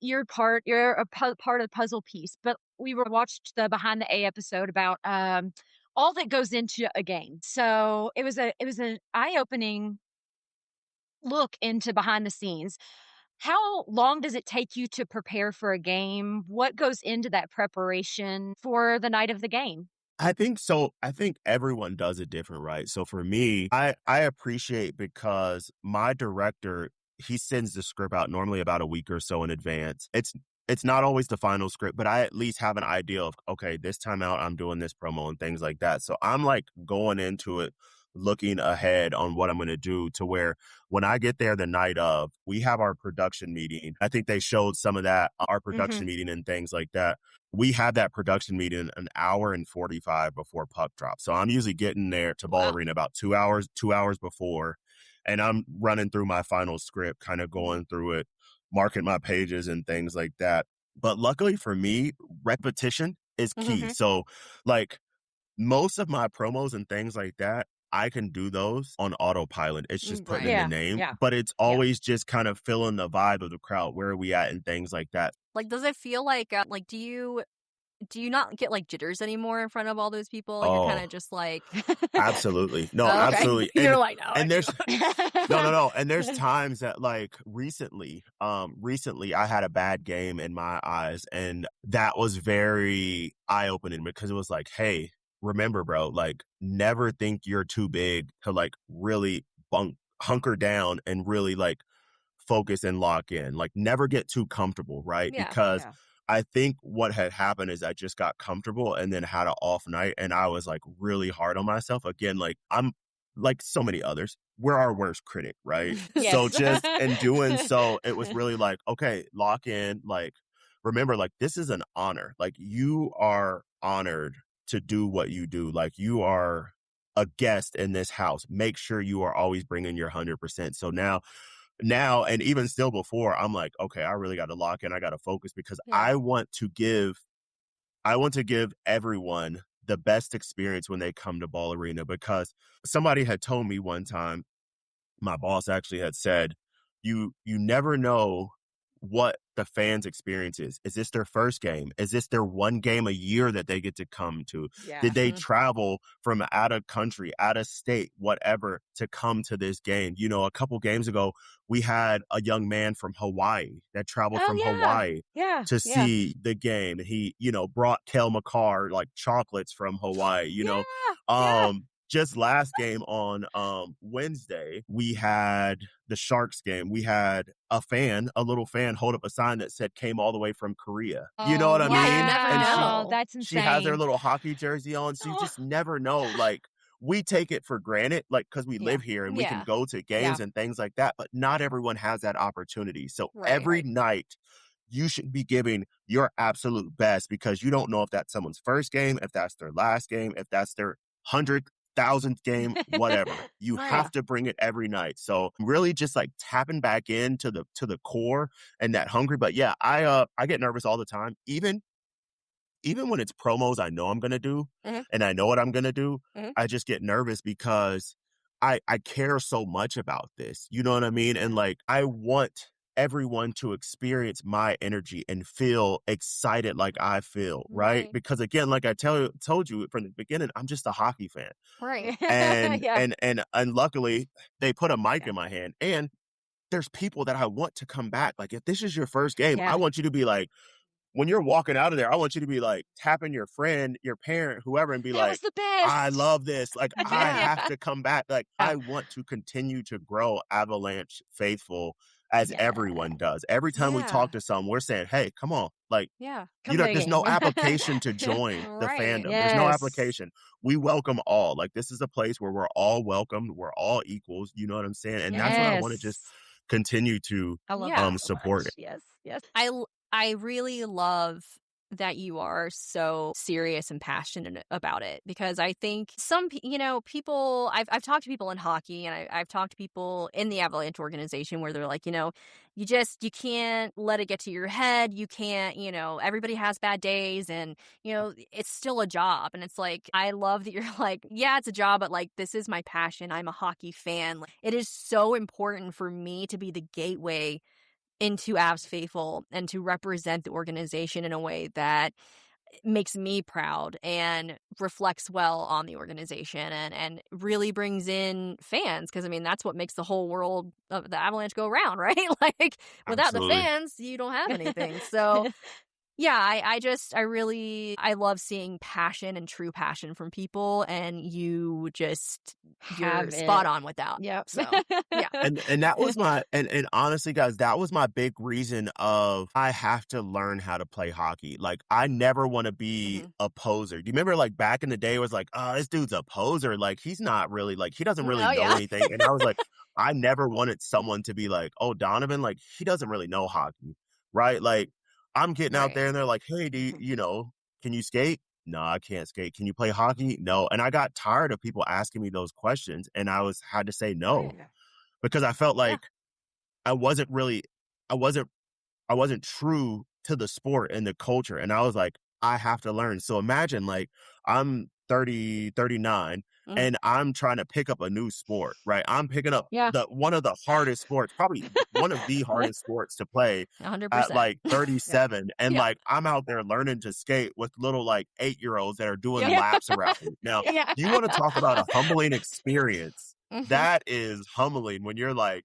you're a part of the puzzle piece, but we watched the Behind the A episode about all that goes into a game. So it was an eye-opening look into behind the scenes. How long does it take you to prepare for a game? What goes into that preparation for the night of the game? I think so. I think everyone does it different, right? So for me, I appreciate because my director, he sends the script out normally about a week or so in advance. It's not always the final script, but I at least have an idea of, okay, this time out, I'm doing this promo and things like that. So I'm like going into it, looking ahead on what I'm going to do, to where when I get there the night of, we have our production meeting. I think they showed some of that, our production meeting and things like that. We have that production meeting an hour and 45 before puck drop. So I'm usually getting there to Ball Arena about 2 hours before. And I'm running through my final script, kind of going through it, marking my pages and things like that. But luckily for me, repetition is key. So like most of my promos and things like that, I can do those on autopilot. It's just putting in the name, but it's always just kind of feeling the vibe of the crowd. Where are we at and things like that. Like, does it feel like do you not get like jitters anymore in front of all those people? Like, you're kind of just like, absolutely. No, okay. absolutely. And, you're like, no. And there's no. And there's times that like recently I had a bad game in my eyes, and that was very eye-opening because it was like, hey, remember, bro, like never think you're too big to like really hunker down and really like focus and lock in. Like never get too comfortable, right? Because I think what had happened is I just got comfortable and then had an off night, and I was like really hard on myself. Again, like I'm like so many others, we're our worst critic, right? So just in doing so, it was really like, okay, lock in, like remember, like this is an honor. Like you are honored to do what you do. Like you are a guest in this house. Make sure you are always bringing your 100%. So now, and even still before, I'm like, okay, I really got to lock in. I got to focus because I want to give everyone the best experience when they come to Ball Arena. Because somebody had told me one time, my boss actually had said, you never know what the fans' experience is. Is this their first game? Is this their one game a year that they get to come to? Did they travel from out of country, out of state, whatever, to come to this game? You know, a couple games ago, we had a young man from Hawaii that traveled from Hawaii to see the game. And he, brought Kel McCarr like chocolates from Hawaii, Just last game on Wednesday, we had the Sharks game. We had a little fan hold up a sign that said came all the way from Korea. You know what I mean? You never know. That's insane. She has her little hockey jersey on. So you just never know. Like we take it for granted, like because we live here and we can go to games and things like that. But not everyone has that opportunity. So every night you should be giving your absolute best because you don't know if that's someone's first game, if that's their last game, if that's their 100,000th game, whatever. You Right. have to bring it every night. So really just like tapping back into the core and that hungry. But yeah, I get nervous all the time. Even when it's promos I know I'm going to do and I know what I'm going to do, I just get nervous because I care so much about this. You know what I mean? And like, I want everyone to experience my energy and feel excited like I feel, right? Because again, like I told you from the beginning, I'm just a hockey fan. Right. And Yeah. and luckily they put a mic in my hand and there's people that I want to come back. Like if this is your first game, Yeah. I want you to be like, when you're walking out of there, I want you to be like tapping your friend, your parent, whoever, and be That like, was the best. I love this. Like, I Yeah. have to come back. Like, I want to continue to grow Avalanche Faithful as everyone does. Every time we talk to someone, we're saying, hey, come on. Like, Yeah. Come to the there's game. no application to join the Right. fandom. There's no Yes. application. We welcome all. Like, this is a place where we're all welcomed. We're all equals. You know what I'm saying? And that's what I want to just continue to I love Yeah. that so support much. it. Yes. Yes. I really love that you are so serious and passionate about it because I think people I've talked to people in hockey and I've talked to people in the Avalanche organization where they're like, you can't let it get to your head. You can't, everybody has bad days and, it's still a job. And it's like, I love that you're like, yeah, it's a job, but like, this is my passion. I'm a hockey fan. Like, it is so important for me to be the gateway into Avs Faithful and to represent the organization in a way that makes me proud and reflects well on the organization and really brings in fans because, I mean, that's what makes the whole world of the Avalanche go round, right? Like, without Absolutely. the fans, you don't have anything. So, yeah, I love seeing passion and true passion from people, and you're spot on with that. Yep. So, yeah. And that was and honestly, guys, that was my big reason of I have to learn how to play hockey. Like, I never want to be a poser. Do you remember like back in the day it was like, oh, this dude's a poser. Like, he's not really, like, he doesn't really know anything. And I was like, I never wanted someone to be like, oh, Donovan, like, he doesn't really know hockey, right? Like, I'm getting out there and they're like, hey, can you skate? No, I can't skate. Can you play hockey? No. And I got tired of people asking me those questions and had to say no because I felt like I wasn't true to the sport and the culture. And I was like, I have to learn. So imagine like I'm 39 and I'm trying to pick up a new sport, right? I'm picking up one of the hardest sports, probably one of the hardest sports to play 100%. at like 37. And like, I'm out there learning to skate with little like 8-year-olds that are doing laps around me. Now, you want to talk about a humbling experience. That is humbling when you're like,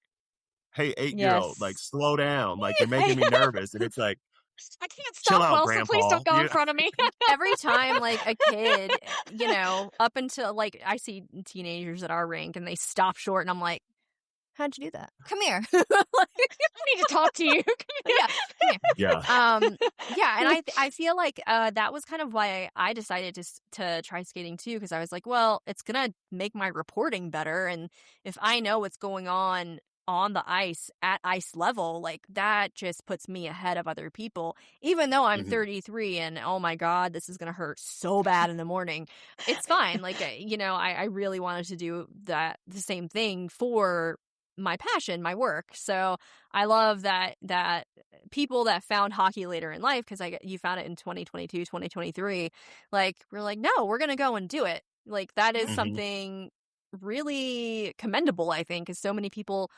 hey, 8-year-old, like, slow down. Like, you're making me nervous. And it's like, I can't chill stop out, well, Grandpa. so please don't go in front of me. Every time like a kid, up until like I see teenagers at our rink and they stop short and I'm like, how'd you do that? Come here. I need to talk to you. Come here. Yeah. And I feel like that was kind of why I decided to try skating too, because I was like, well, it's gonna make my reporting better, and if I know what's going on the ice at ice level, like that just puts me ahead of other people, even though I'm 33 and oh my God, this is going to hurt so bad in the morning. It's fine. Like, I really wanted to do the same thing for my passion, my work. So I love that people that found hockey later in life, because you found it in 2022, 2023, like we're like, no, we're going to go and do it. Like that is something really commendable, I think, because so many people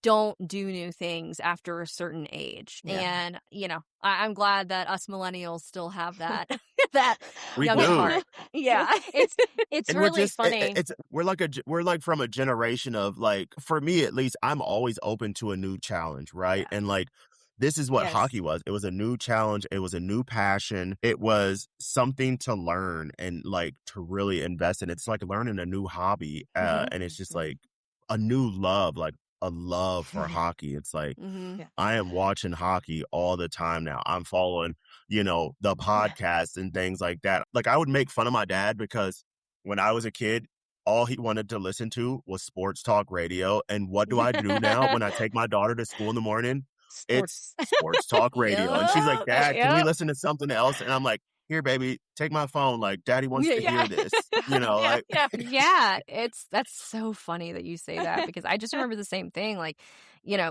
don't do new things after a certain age. And, I'm glad that us millennials still have that, that We young do. at heart. Yeah. It's And really funny. We're like from a generation of like, for me at least, I'm always open to a new challenge, right? And like, this is what hockey was. It was a new challenge. It was a new passion. It was something to learn and like to really invest in. It's like learning a new hobby. And it's just like a new love, like a love for hockey. It's like, I am watching hockey all the time now. I'm following, the podcasts and things like that. Like, I would make fun of my dad because when I was a kid, all he wanted to listen to was sports talk radio. And what do I do now when I take my daughter to school in the morning? It's Sports. sports talk radio. And she's like, Dad, can we Yep. listen to something else? And I'm like, here, baby, take my phone. Like, Daddy wants to hear this. You know, Yeah, like, yeah. Yeah, that's so funny that you say that because I just remember the same thing. Like,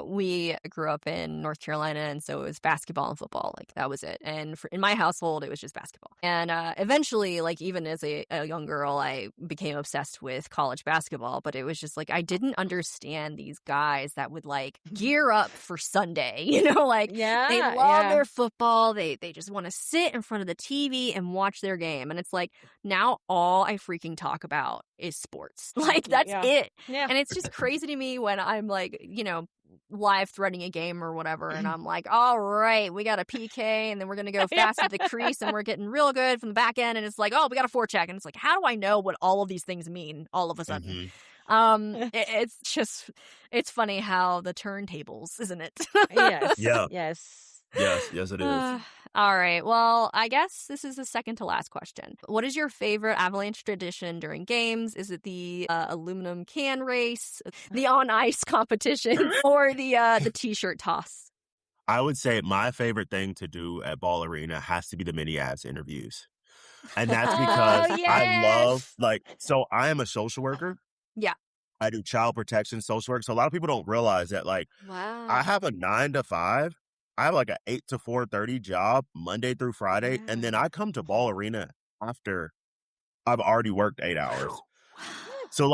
we grew up in North Carolina, and so it was basketball and football. Like that was it. And in my household, it was just basketball. And eventually, like even as a young girl, I became obsessed with college basketball. But it was just like I didn't understand these guys that would like gear up for Sunday. Like they love their football. They just want to sit in front of the TV and watch their game. And it's like now all I freaking talk about is sports. Like that's it. Yeah. And it's just crazy to me when I'm like, live threading a game or whatever, and I'm like, all right, we got a PK, and then we're gonna go fast at the crease, and we're getting real good from the back end, and it's like, oh, we got a forecheck, and it's like, how do I know what all of these things mean all of a sudden? It's funny how the turntables, isn't it? Yes. Yeah. Yes. It is. All right. Well, I guess this is the second to last question. What is your favorite Avalanche tradition during games? Is it the aluminum can race, the on ice competition, or the t-shirt toss? I would say my favorite thing to do at Ball Arena has to be the mini Avs interviews. And that's because I love, so I am a social worker. Yeah. I do child protection social work. So a lot of people don't realize that, wow. I have a 9 to 5. I have an 8 to 4:30 job Monday through Friday. And then I come to Ball Arena after I've already worked 8 hours. So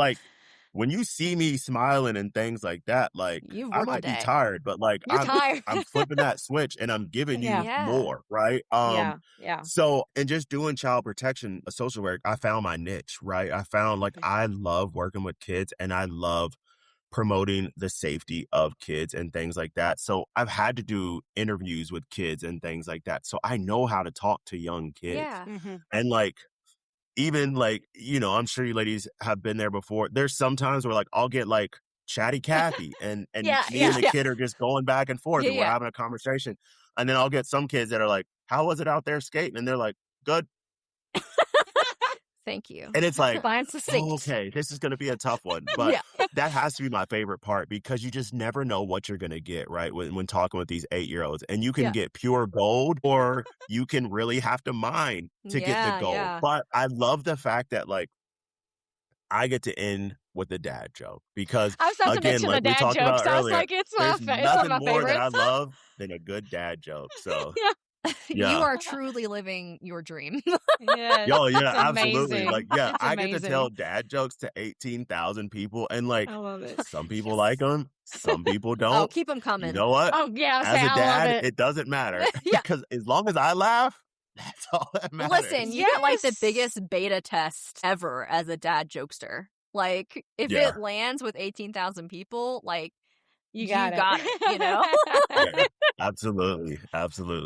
when you see me smiling and things like that, I might be tired, but I'm flipping that switch and I'm giving you more, right? So, and just doing child protection, social work, I found my niche, right? I found I love working with kids and I love promoting the safety of kids and things like that. So I've had to do interviews with kids and things like that. So I know how to talk to young kids. Yeah. And even I'm sure you ladies have been there before. There's sometimes where I'll get chatty Cathy and me and the kid are just going back and forth and we're having a conversation. And then I'll get some kids that are like, how was it out there skating? And they're like, good. Thank you. And it's like, succinct. Okay, this is going to be a tough one. But that has to be my favorite part because you just never know what you're going to get, right? When talking with these 8-year-olds. And you can get pure gold or you can really have to mine to get the gold. Yeah. But I love the fact that I get to end with a dad joke because I was about to mention the dad talked jokes. about I was earlier, like, it's there's one of nothing my more that I favorites. love than a good dad joke. So You are truly living your dream. Yes, Yo, yeah, it's absolutely. amazing. It's I get to amazing. tell dad jokes to 18,000 people, and I love it. some people like them, some people Oh, don't. keep them coming. You know what? Oh yeah, As I a love dad, it. it doesn't matter Yeah. because as long as I laugh, that's all that matters. Listen, you get the Yes. biggest beta test ever as a dad jokester. If Yeah. it lands with 18,000 people, You got it, Yeah, absolutely.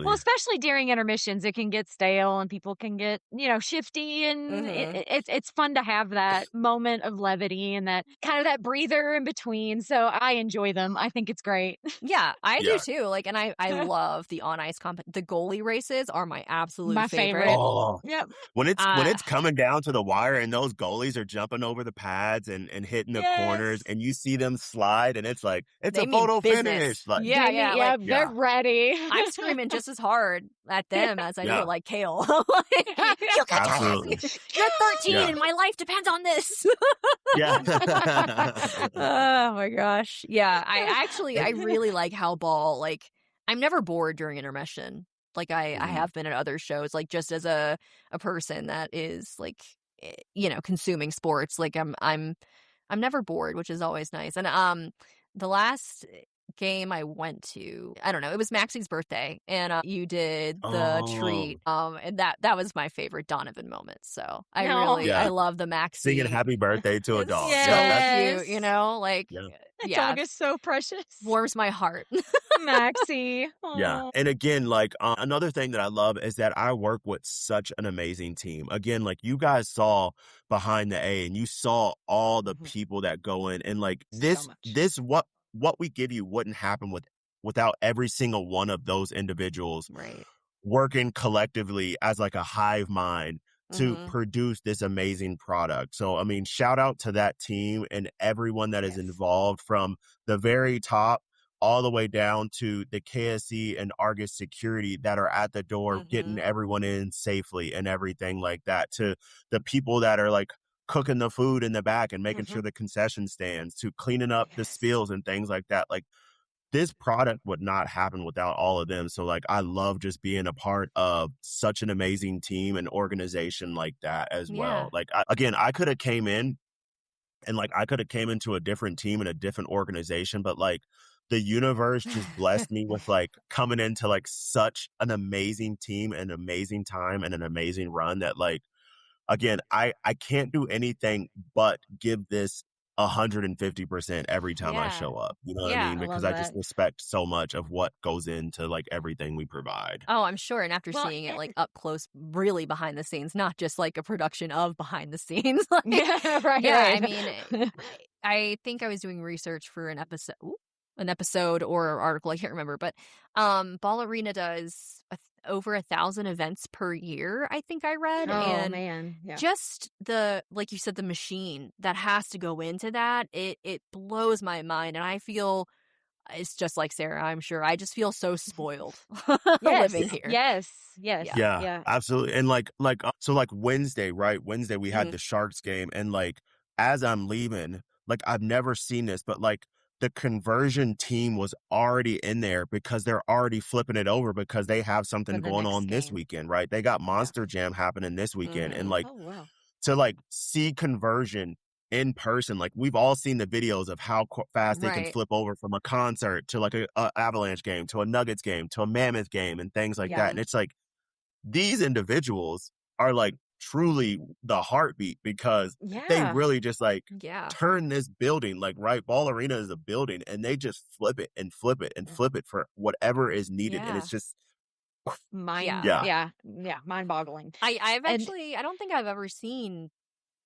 Well, especially during intermissions, it can get stale and people can get, shifty, and it's fun to have that moment of levity and that kind of that breather in between. So I enjoy them. I think it's great. Yeah, I Yeah. do too. And I love the on ice the goalie races are my absolute My favorite. Oh, Yep. when it's coming down to the wire and those goalies are jumping over the pads and hitting the corners and you see them slide and it's They a mean photo business. finish. Yeah, They're ready. I'm screaming just as hard at them as I Yeah. do Kale. You can do Absolutely. this. You're 13 Yeah. and my life depends on this. Yeah. Oh my gosh. Yeah, I really like how Ball, I'm never bored during intermission. I have been at other shows, just as a person that is consuming sports. I'm never bored, which is always nice. And the last game I went to, I don't know, it was Maxie's birthday, and you did the treat, and that was my favorite Donovan moment. So I love the Maxie Singing happy birthday to a It's dog. so Yes. cute, That dog is so precious. warms my heart. Maxie. Yeah. Aw. And again, another thing that I love is that I work with such an amazing team. Again, you guys saw behind the A and you saw all the people that go in and this what we give you wouldn't happen without every single one of those individuals Right. working collectively as a hive mind to produce this amazing product. So, I mean, shout out to that team and everyone that is involved from the very top all the way down to the KSC and Argus security that are at the door, getting everyone in safely and everything like that, to the people that are like cooking the food in the back and making sure the concession stands, to cleaning up the spills and things like that. Like, this product would not happen without all of them. So like, I love just being a part of such an amazing team and organization like that as well. Like, I could have came in and like, I could have came into a different team and a different organization, but like, the universe just blessed me with like coming into like such an amazing team, an amazing time, and an amazing run that like, again, I can't do anything but give this 150% every time I show up. You know what I mean? Because I just respect so much of what goes into like everything we provide. Oh, I'm sure. And after seeing it like up close, really behind the scenes, not just like a production of behind the scenes. Like, I mean, I think I was doing research for an episode or article, I can't remember, but Ball Arena does over 1,000 events per year, I think I read. Just the, like you said, the machine that has to go into that, it blows my mind. And I feel, it's just like Sarah, I'm sure, I just feel so spoiled living here. Yeah, absolutely. And so like Wednesday, right? Wednesday we had the Sharks game, and like, as I'm leaving, like, I've never seen this, but like, the conversion team was already in there because they're already flipping it over because they have something going on this weekend, right? They got Monster Jam happening this weekend. And like, to like see conversion in person, like, we've all seen the videos of how fast they can flip over from a concert to like a Avalanche game, to a Nuggets game, to a Mammoth game, and things like that. And it's like, these individuals are like truly the heartbeat, because they really just like turn this building, like, right, Ball Arena is a building, and they just flip it and flip it and flip it for whatever is needed. And it's just mind-boggling. I don't think I've ever seen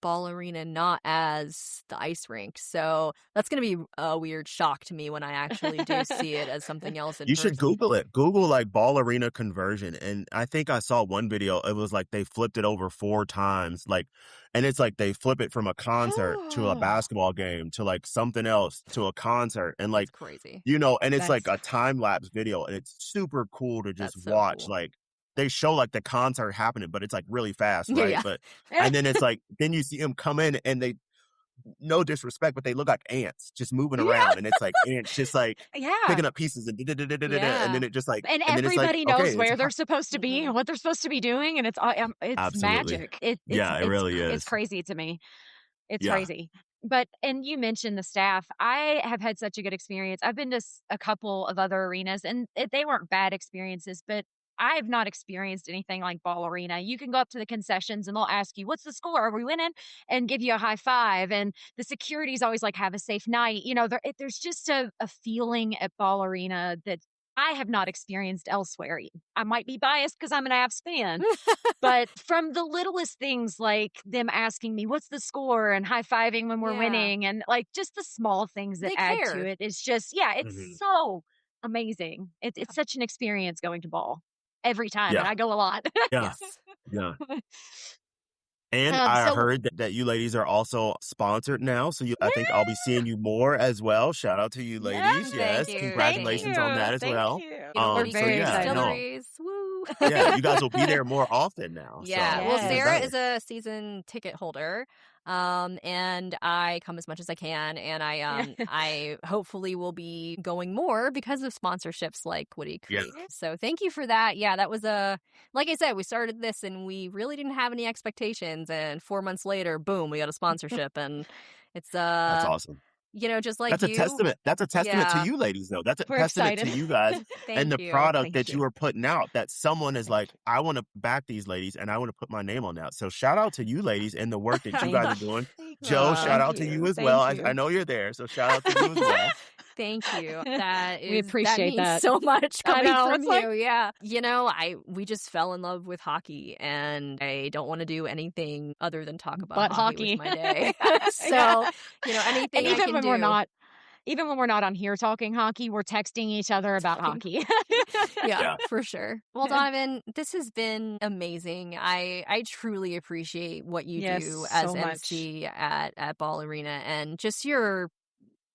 Ball Arena not as the ice rink, so that's going to be a weird shock to me when I actually do see it as something else in You person. should Google it. Google like Ball Arena conversion, and I think I saw one video, it was like they flipped it over 4 times, like, and it's like they flip it from a concert to a basketball game to like something else to a concert, and like, that's crazy, you know, and it's like a time-lapse video, and it's super cool to just watch. Cool. Like, they show like the concert happening, but it's like really fast, right? But and then it's like, then you see them come in, and they, no disrespect, but they look like ants just moving around, and it's like ants just like picking up pieces and and then it just like, and everybody knows where they're supposed to be and what they're supposed to be doing, and it's magic. It really is. It's crazy to me. It's crazy. But, and you mentioned the staff. I have had such a good experience. I've been to a couple of other arenas, and they weren't bad experiences, but I have not experienced anything like Ball Arena. You can go up to the concessions and they'll ask you, what's the score? Are we winning? And give you a high five. And the security's always like, have a safe night. You know, there's just a feeling at Ball Arena that I have not experienced elsewhere. I might be biased because I'm an Avs fan, but from the littlest things, like them asking me, what's the score, and high-fiving when we're winning, and like just the small things that add to it. It's just, it's so amazing. It's such an experience going to Ball. Every time, and I go a lot. Yeah. And I heard that you ladies are also sponsored now, so I think I'll be seeing you more as well. Shout out to you ladies. Yes, congratulations on that as well. We're very excited. Woo. Yeah, you guys will be there more often now. Yeah, so. well, Sarah is a season ticket holder. And I come as much as I can, and I hopefully will be going more because of sponsorships like Woody Creek. So thank you for that. Yeah, that was like I said, we started this and we really didn't have any expectations, and 4 months later, boom, we got a sponsorship, and it's that's awesome. You know, just like that's a testament. That's a testament to you ladies, though. That's a testament to you guys and the product that you are putting out. That someone is like, I want to back these ladies, and I want to put my name on that. So shout out to you ladies and the work that you guys are doing. Joe, shout out to you as well. I know you're there, so shout out to you as well. Thank you. We appreciate that so much coming from you. Yeah. You know, we just fell in love with hockey, and I don't want to do anything other than talk about hockey with my day. So, you know, anything I can do. Even when we're not on here talking hockey, we're texting each other about hockey. yeah, for sure. Well, Donovan, this has been amazing. I truly appreciate what you do as MC at Ball Arena, and just your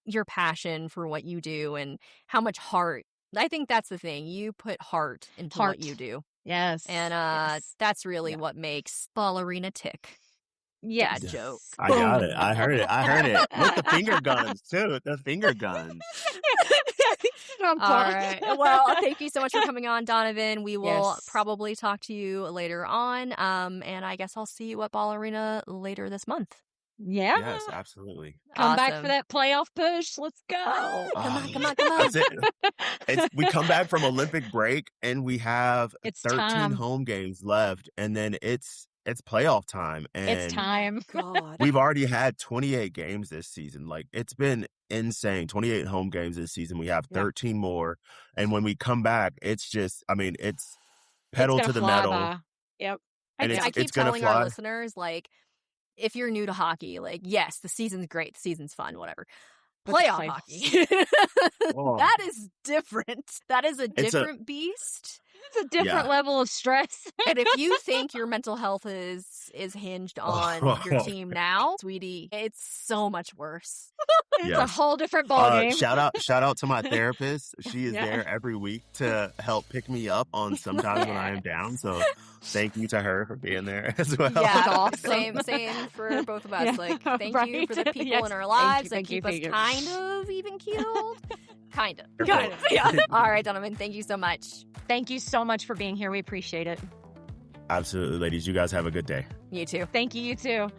your passion for what you do and how much heart. I think that's the thing. You put heart into what you do. Yes. And that's really what makes Ballerina tick. Yes. Dad joke. I got it. I heard it. With the finger guns, too. The finger guns. All right. Well, thank you so much for coming on, Donovan. We will probably talk to you later on. And I guess I'll see you at Ballerina later this month. Yeah. Yes, absolutely. Come back for that playoff push. Let's go. Come on. That's it. We come back from Olympic break and we have 13 home games left, and then it's playoff time. And it's time. God. We've already had 28 games this season. Like, it's been insane. 28 home games this season. We have 13 more. And when we come back, it's just, I mean, it's pedal to the metal. Yep. And I keep it's gonna telling fly. our listeners, like, if you're new to hockey, like, yes, the season's great, the season's fun, whatever. Playoff hockey. That is different. That is a different beast. It's a different level of stress. And if you think your mental health is hinged on your team now, sweetie, it's so much worse. It's a whole different ballgame. Shout out to my therapist. She is there every week to help pick me up on sometimes when I am down. So thank you to her for being there as well. Yeah, awesome. same for both of us. Like, thank you for the people in our lives that keep us kind of even keeled. Kind of. Yeah. All right, Donovan, thank you so much. Thank you so much for being here. We appreciate it. Absolutely, ladies. You guys have a good day. You too. Thank you. You too.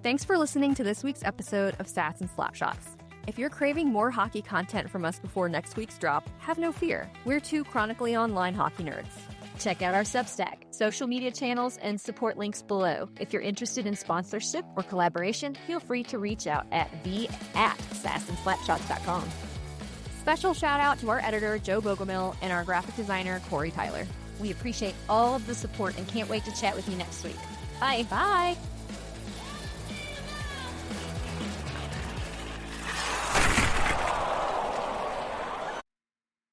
Thanks for listening to this week's episode of Sass and Slapshots. If you're craving more hockey content from us before next week's drop, have no fear. We're two chronically online hockey nerds. Check out our Substack, social media channels, and support links below. If you're interested in sponsorship or collaboration, feel free to reach out at sassandslapshots.com. Special shout out to our editor, Joe Bogomil, and our graphic designer, Corey Tyler. We appreciate all of the support and can't wait to chat with you next week. Bye. Bye.